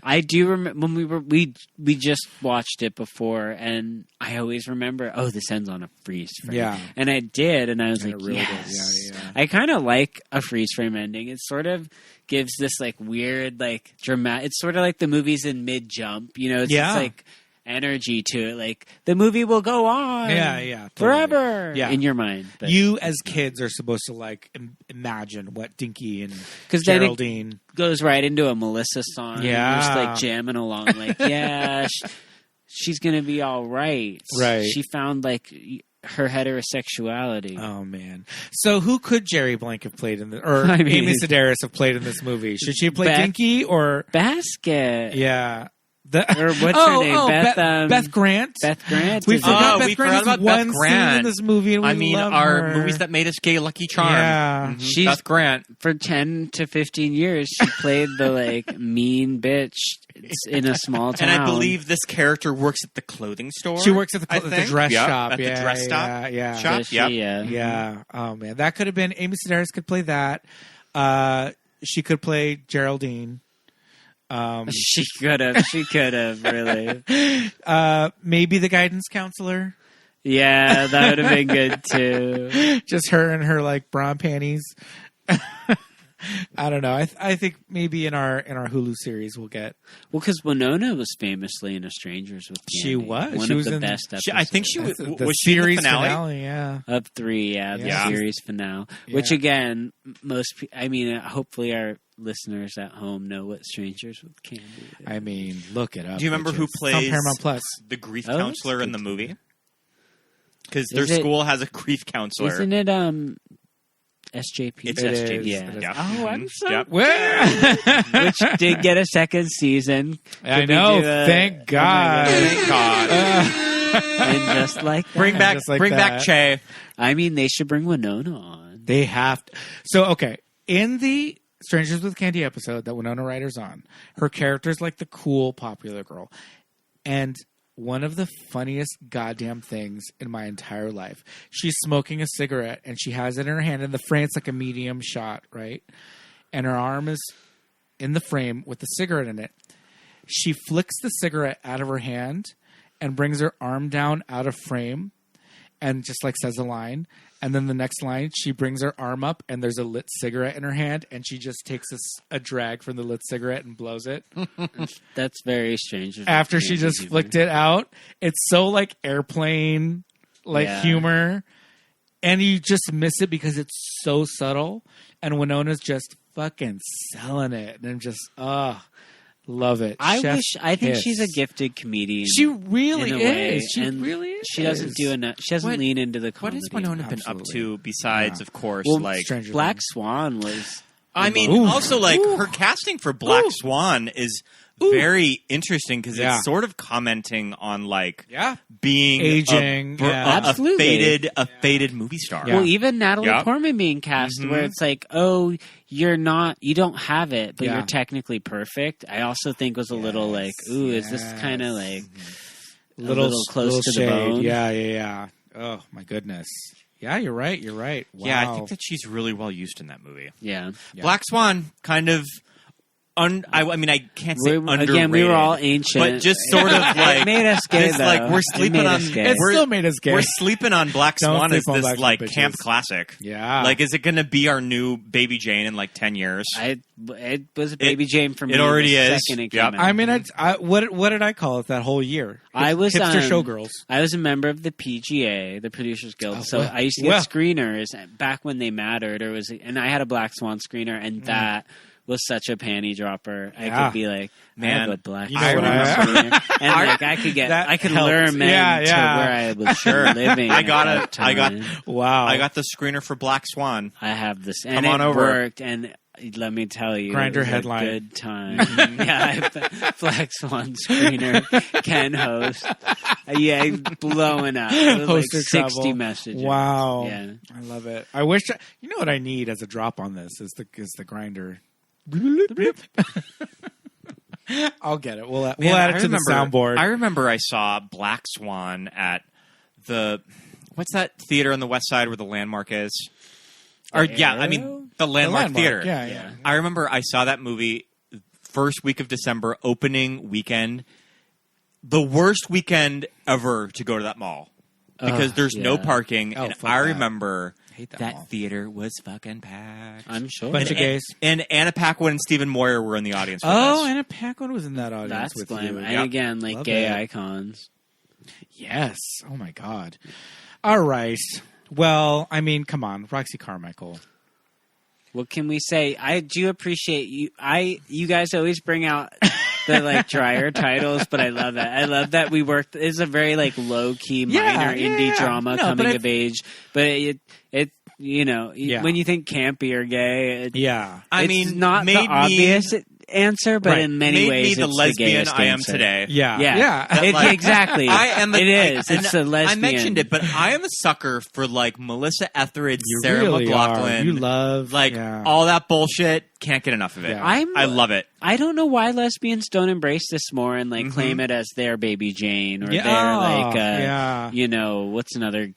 I do remember when we just watched it before, and I always remember, this ends on a freeze frame. Yeah. And I did, and I was And like, it really yes. does. Yeah. I kind of like a freeze frame ending. It sort of gives this like weird, like dramatic. It's sort of like the movies in mid jump. It's Yeah. just like energy to it. Like the movie will go on. Yeah. Totally. Forever. Yeah. In your mind. But, You as kids are supposed to like imagine what Dinky and 'Cause then it- Geraldine. goes right into a Melissa song. Yeah. You're just like jamming along, like, she's gonna be all right. Right. She found like her heterosexuality. Oh man! So who could Jerry Blank have played in this, or I mean- Amy Sedaris have played in this movie? Should she have played Beth- Dinky or? Basket. Yeah, Or what's her name? Beth Grant. Beth Grant. We forgot Beth we Grant forgot is about one Beth Grant scene in this movie. And we love our her. movies that made us gay, Lucky Charm. Yeah. Mm-hmm. She's Beth Grant. For 10 to 15 years, she played the like mean bitch in a small town. And I believe this character works at the clothing store. She works at the dress shop. At the dress shop. Yeah. Oh man, that could have been Amy Sedaris. Could play that. She could play Geraldine. She could have really. Maybe the guidance counselor. Yeah, that would have been good too. Just her and her like bra and panties. I don't know. I think maybe in our Hulu series we'll get. Well, because Winona was famously in A Strangers with Candy. She was. One She of was the in best episodes. I think she was. The Was she in the series finale? Yeah. Of 3, the series finale. Yeah. Which again, hopefully our listeners at home know what Strangers with Candy is. I mean, look it up. Do you remember who It's on plays Paramount Plus? the grief Oh, counselor that's in the good. movie? Because their Is it- school has a grief counselor. Isn't it SJP? It's It SJP. is. Yeah. It is. Yeah. Oh, I'm Mhm. so Yep. which did get a second season. I Could we know. do a- Thank God. Thank God. And just like that. Bring back, Just like bring back that. Che. I mean, they should bring Winona on. They have to. So, okay. In the Strangers with Candy episode that Winona Ryder's on, her character's like the cool, popular girl. And one of the funniest goddamn things in my entire life, she's smoking a cigarette and she has it in her hand. And the frame's like a medium shot, right? And her arm is in the frame with the cigarette in it. She flicks the cigarette out of her hand and brings her arm down out of frame and just like says a line. And then the next line, she brings her arm up and there's a lit cigarette in her hand and she just takes a drag from the lit cigarette and blows it. That's very strange. After she just flicked it out. It's so like airplane, like Yeah. humor. And you just miss it because it's so subtle. And Winona's just fucking selling it. And I'm just, love it. I think kiss. she's a gifted comedian. She really in a way, is. She and really is. She doesn't do enough. She doesn't What- lean into the What comedy. has Winona been up Absolutely. to besides, Yeah. of course, Well, like... Stranger Black Things. Swan was. I mean, Ooh. also, like, Ooh. her casting for Black Swan is very interesting because Yeah. it's sort of commenting on, like, Yeah. being Aging, yeah. a Absolutely. faded movie star. Yeah. Well, even Natalie Yep. Portman being cast, Mhm. where it's like, oh, you don't have it, but Yeah. you're technically perfect. I also think was a little like, ooh, is this yes. kind of like a Little close to shade. the bone? Yeah. Oh my goodness. Yeah, you're right. Wow. Yeah, I think that she's really well used in that movie. Yeah. Yeah. Black Swan, kind of... I mean, I can't say underrated. Again, we were all ancient, but just sort of like it made us gay. it's like though. we're It sleeping made on. us gay. It still made us gay. We're sleeping on Black Don't Swan as sleep on this Black Swan, like bitches. camp classic. Yeah. Like, is it going to be our new Baby Jane in like 10 years? It was a Baby Jane for me. it already the is. Second it Yep. came out. I mean, what did I call it that whole year? I was hipster on- showgirls. I was a member of the PGA, the Producers Guild. Oh, So well, I used to get well. screeners back when they mattered. And I had a Black Swan screener, and that was such a panty dropper. I Yeah. could be like, Man, I have a Black you know Swan what I- screener, and like I could helped. lure men Yeah, to yeah. where I was living. I got at it. that I got- time. Wow. I got the screener for Black Swan. I have this, Come and on it over. worked. And let me tell you, Grindr it was headline. a good time. Yeah, I have Black Swan screener, Ken host. Yeah, blowing up. It was like Poster 60 trouble. messages. Wow. Yeah. I love it. I wish you know what I need as a drop on this is the grinder. I'll get it. We'll add it to the soundboard. I remember I saw Black Swan at what's that theater on the west side where the Landmark is? Or yeah, I mean the Landmark Theater. Yeah. I remember I saw that movie first week of December, opening weekend. The worst weekend ever to go to that mall because there's no yeah. parking. Oh, And fuck I that. remember Hate that that mall. theater was fucking packed. I'm sure. Bunch of gays. And Anna Paquin and Stephen Moyer were in the audience with Oh, us. Anna Paquin was in that audience That's with glam. you. And Yep. again, like Love gay it. icons. Yes. Oh my God. All right. Well, I mean, come on, Roxy Carmichael. What can we say? I do appreciate you. You guys always bring out the like drier titles, but I love that. I love that we worked. It's a very like low key minor indie drama coming of age, but it Yeah. when you think campy or gay, Yeah. I it's mean, not made the obvious. answer, but in many Made ways, me the it's lesbian the I am answer. today. Yeah. Exactly. I am. It is. It's a lesbian. I mentioned it, but I am a sucker for like Melissa Etheridge, You Sarah really McLachlan. are. You love all that bullshit. Can't get enough of it. Yeah. I love it. I don't know why lesbians don't embrace this more and like claim it as their baby Jane or their what's another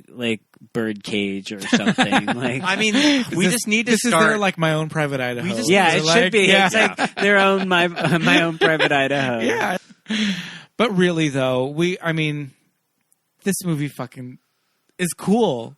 like birdcage or something. Like I mean, we just need to this start. Is their, like my own private Idaho. It should be. Yeah. It's like their own my own private Idaho. Yeah. But really though, this movie fucking is cool.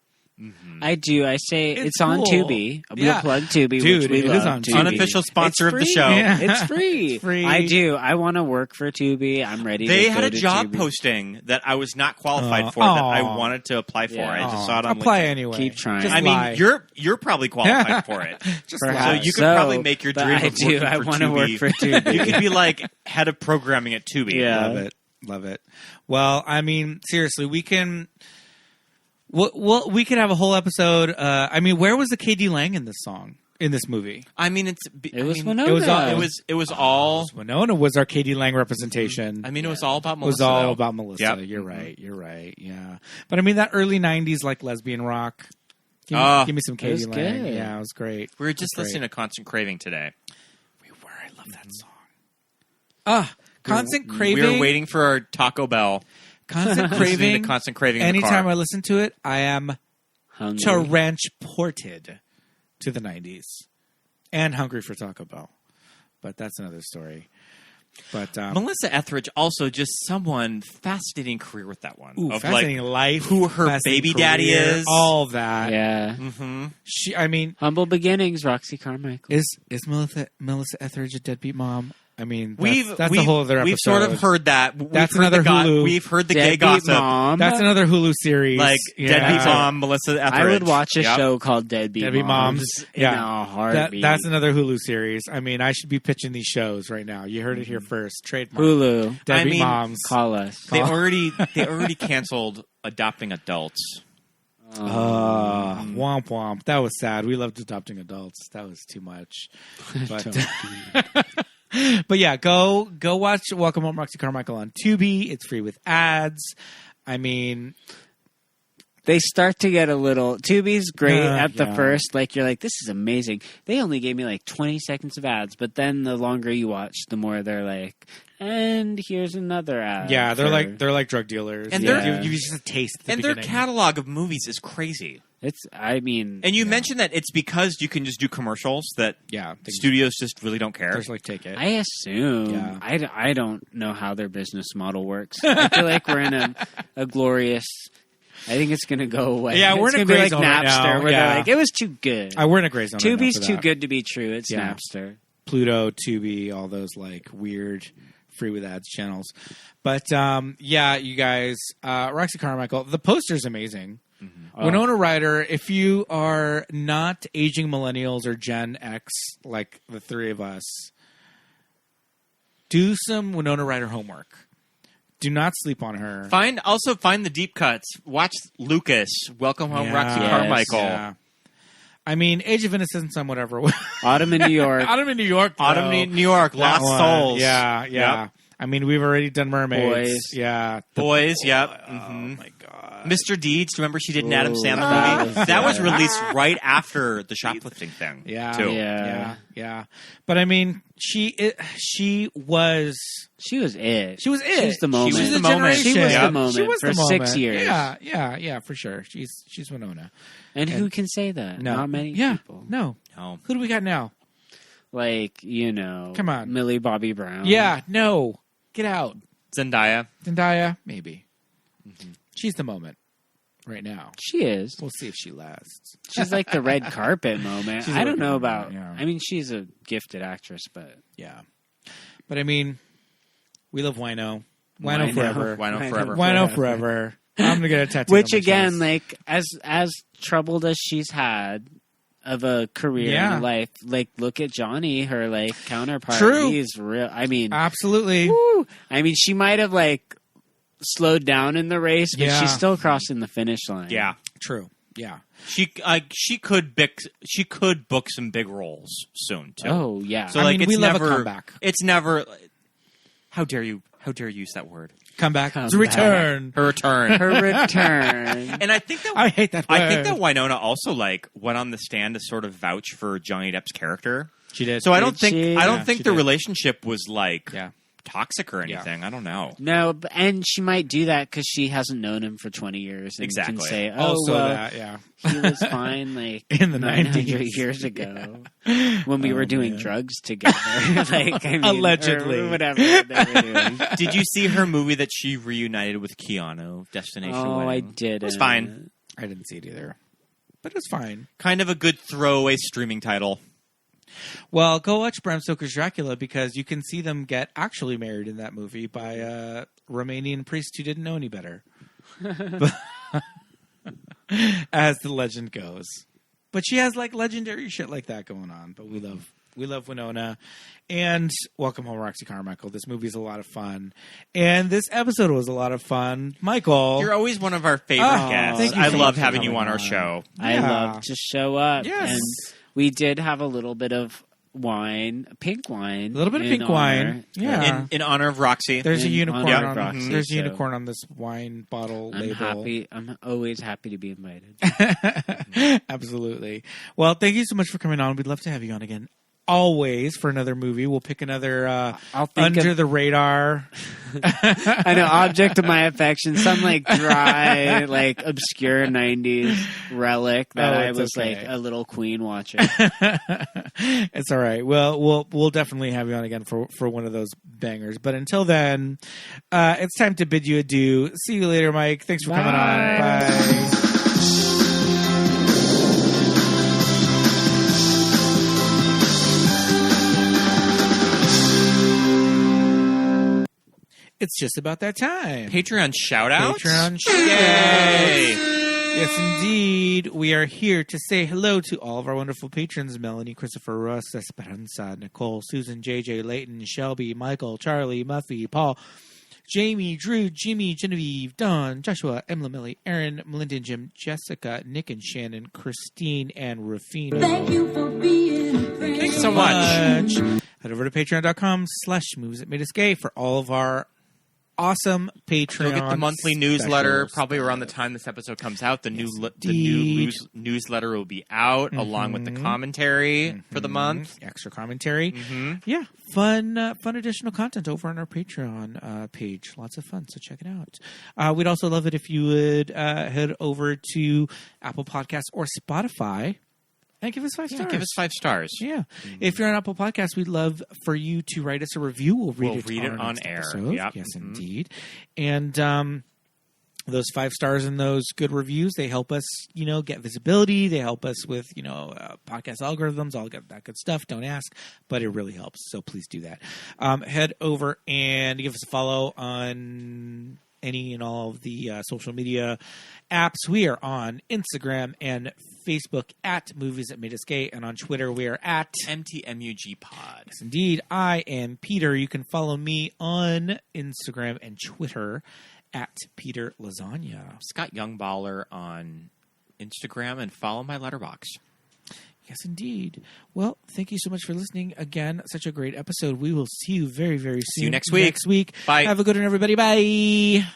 I do. I say it's on cool. Tubi. We'll plug Tubi, Dude, which we it love. is on Tubi. Unofficial sponsor of the show. Yeah. It's free. It's free. I do. I want to work for Tubi. I'm ready. They to had go a to job Tubi. posting that I was not qualified for that I wanted to apply for. Yeah. I just saw it on apply LinkedIn. anyway. Keep trying. Just I lie. mean, you're probably qualified for it. Just Perhaps so lie. you could probably make your but dream I of do. working I for want to Tubi. work for Tubi. You could be like head of programming at Tubi. Yeah. Love it. Well, I mean, seriously, we can. Well, we could have a whole episode. Where was the KD Lang in this song? In this movie? I mean, It was Winona. It was all. Winona was our KD Lang representation. I mean, it was all about It was Melissa. all though. about Melissa. Yep. You're right. Yeah. But I mean, that early '90s like lesbian rock. Give me some It was KD Lang. good. Yeah, it was great. We were just listening to Constant Craving today. We were. I love that song. Constant Craving. We were waiting for our Taco Bell. Constant Listening Craving. to Constant Craving. In Anytime the car. I listen to it, I am Hungry. transported to the '90s and hungry for Taco Bell. But that's another story. But Melissa Etheridge also just someone fascinating career with that one. Of fascinating life, who her fascinating baby daddy career, is. all that. Yeah. Mm-hmm. She, I mean, Humble beginnings, Roxy Carmichael. is Melissa Etheridge a deadbeat mom? I mean, We've that's a whole other episode. We've sort of heard that. That's another Hulu. We've heard the gay Deadbeat gossip. Mom. That's another Hulu series. Like Yeah. Deadbeat Mom, Melissa Etheridge. I would watch a Yep. show called Deadbeat Moms. in a heartbeat. That's another Hulu series. I mean, I should be pitching these shows right now. You heard it here first. Trademark. Hulu. Deadbeat I mean, Moms. Call us. They already canceled adopting adults. Womp womp. That was sad. We loved adopting adults. That was too much. But but yeah, go watch Welcome Home Roxy Carmichael on Tubi. It's free with ads. I mean, They start to get a little. Tubi's great at the yeah. first. Like you're like, this is amazing. They only gave me like 20 seconds of ads, but then the longer you watch, the more they're like, and here's another ad. yeah, they're for- like drug dealers. And they're- you just a taste. At the And their beginning. catalog of movies is crazy. It's. I mean, And you mentioned that it's because you can just do commercials that studios just really don't care. Just like take it. I assume. Yeah. I don't know how their business model works. I feel like we're in a glorious. I think it's going to go away. Yeah, we're it's in a gonna be gray like zone right Napster, now. where Yeah. they're like, it was too good. We're in a gray zone. right now Tubi's for too that. good to be true. It's Yeah. Napster. Pluto, Tubi, all those like weird free with ads channels. But yeah, you guys, Roxy Carmichael, the poster's amazing. Oh. Winona Ryder, if you are not aging millennials or Gen X like the three of us, do some Winona Ryder homework. Do not sleep on her. Find the deep cuts. Watch Lucas. Welcome Home, Roxy Yes. Carmichael. Yeah. I mean, Age of Innocence and whatever. Autumn in New York. Autumn in New York. Though. Autumn in New York. That Lost one. Souls. Yeah. Yep. I mean, we've already done Mermaids. Boys. Yeah. Boys. Yep. Oh, Mhm. my God. Mr. Deeds. Remember she did an Adam Ooh. Sandler movie? That was Yeah. released right after the shoplifting thing. Yeah. Too. Yeah. But I mean, she was She was it. She was it. She was the moment. She was the generation. moment. She was Yeah. the moment She was for the 6 moment. years. Yeah, for sure. She's Winona. And who can say that? No. Not many Yeah. people. No. No. Who do we got now? Like, you know. Come on. Millie Bobby Brown. Yeah. No. Get out. Zendaya. Zendaya. Maybe. She's the moment right now. She is. We'll see if she lasts. She's like the red carpet moment. She's I the don't red know carpet about. moment, yeah. I mean, she's a gifted actress, but. Yeah. But I mean, we love Wino. Wino forever. Wino forever. Wino forever. I'm gonna get a tattoo. Which on my again, chest. like as troubled as she's had of a career Yeah. in life, like look at Johnny, her like counterpart. True. He's real. I mean, absolutely. woo. I mean, she might have like slowed down in the race, but Yeah. she's still crossing the finish line. Yeah. True. Yeah. She could book some big roles soon too. Oh yeah. So I mean, it's we love never a comeback. It's never. How dare you use that word? Comeback. It's a return. Her return. Her return. And I think that I hate that word. I think that Winona also went on the stand to sort of vouch for Johnny Depp's character. She did. So I don't think she the did. relationship was toxic or Yeah. anything. I don't know. No, and she might do that because she hasn't known him for 20 years. And Exactly. Can say, Also well, that, yeah. he was fine in the 900 90s. years ago when we were doing drugs together. Allegedly. Or whatever they were doing. Did you see her movie that she reunited with Keanu, Destination Wedding? I did. It was fine. I didn't see it either. But it was fine. Kind of a good throwaway streaming title. Well, go watch Bram Stoker's Dracula because you can see them get actually married in that movie by a Romanian priest who didn't know any better. As the legend goes. But she has legendary shit like that going on. But we love Winona. And Welcome Home Roxy Carmichael. This movie's a lot of fun. And this episode was a lot of fun. Michael. You're always one of our favorite guests. thank you I so love much for having you on coming our on. show. I love to show up. Yes. And we did have a little bit of wine, pink wine. A little bit of in pink wine. honor. Yeah. In honor of Roxy. There's a in unicorn honor on of Roxy, there's a so unicorn on this wine bottle I'm label. happy. I'm always happy to be invited. Absolutely. Well, thank you so much for coming on. We'd love to have you on again. Always for another movie. We'll pick another I'll think under of- the radar. I know, object of my affection, some dry, obscure '90s relic that I it's was okay. a little Queen watcher. It's all right. Well, we'll definitely have you on again for one of those bangers. But until then, it's time to bid you adieu. See you later, Mike. Thanks for coming on. Bye. It's just about that time. Patreon shout out. Patreon shout Yay! Yes, indeed. We are here to say hello to all of our wonderful patrons: Melanie, Christopher, Russ, Esperanza, Nicole, Susan, JJ, Layton, Shelby, Michael, Charlie, Muffy, Paul, Jamie, Drew, Jimmy, Genevieve, Don, Joshua, Emily, Millie, Aaron, Melinda, Jim, Jessica, Nick and Shannon, Christine, and Rafino. Thank you for being friends. Thanks so much. Head over to patreon.com/movies that made us gay for all of our awesome Patreon. You'll get the monthly newsletter specials. probably around the time this episode comes out. The new indeed. newsletter will be out along with the commentary for the month. Extra commentary. Mm-hmm. Yeah, fun additional content over on our Patreon page. Lots of fun, so check it out. We'd also love it if you would head over to Apple Podcasts or Spotify and give us 5 stars. Give us 5 stars. Yeah. If you're on Apple Podcasts, we'd love for you to write us a review. We'll read it on our next air. episode. Yep. Yes, Mhm. indeed. And those 5 stars and those good reviews, they help us, get visibility. They help us with, podcast algorithms, all that good stuff. Don't ask, but it really helps. So please do that. Head over and give us a follow on any and all of the social media apps. We are on Instagram and Facebook at Movies That Made Us Gay, and on Twitter we are at MTMUG Pod. Yes, indeed. I am Peter. You can follow me on Instagram and Twitter at Peter Lasagna. Scott Youngballer on Instagram, and follow my letterbox. Yes, indeed. Well, thank you so much for listening. Again, such a great episode. We will see you very, very soon. See you next week. Next week. Bye. Have a good one, everybody. Bye.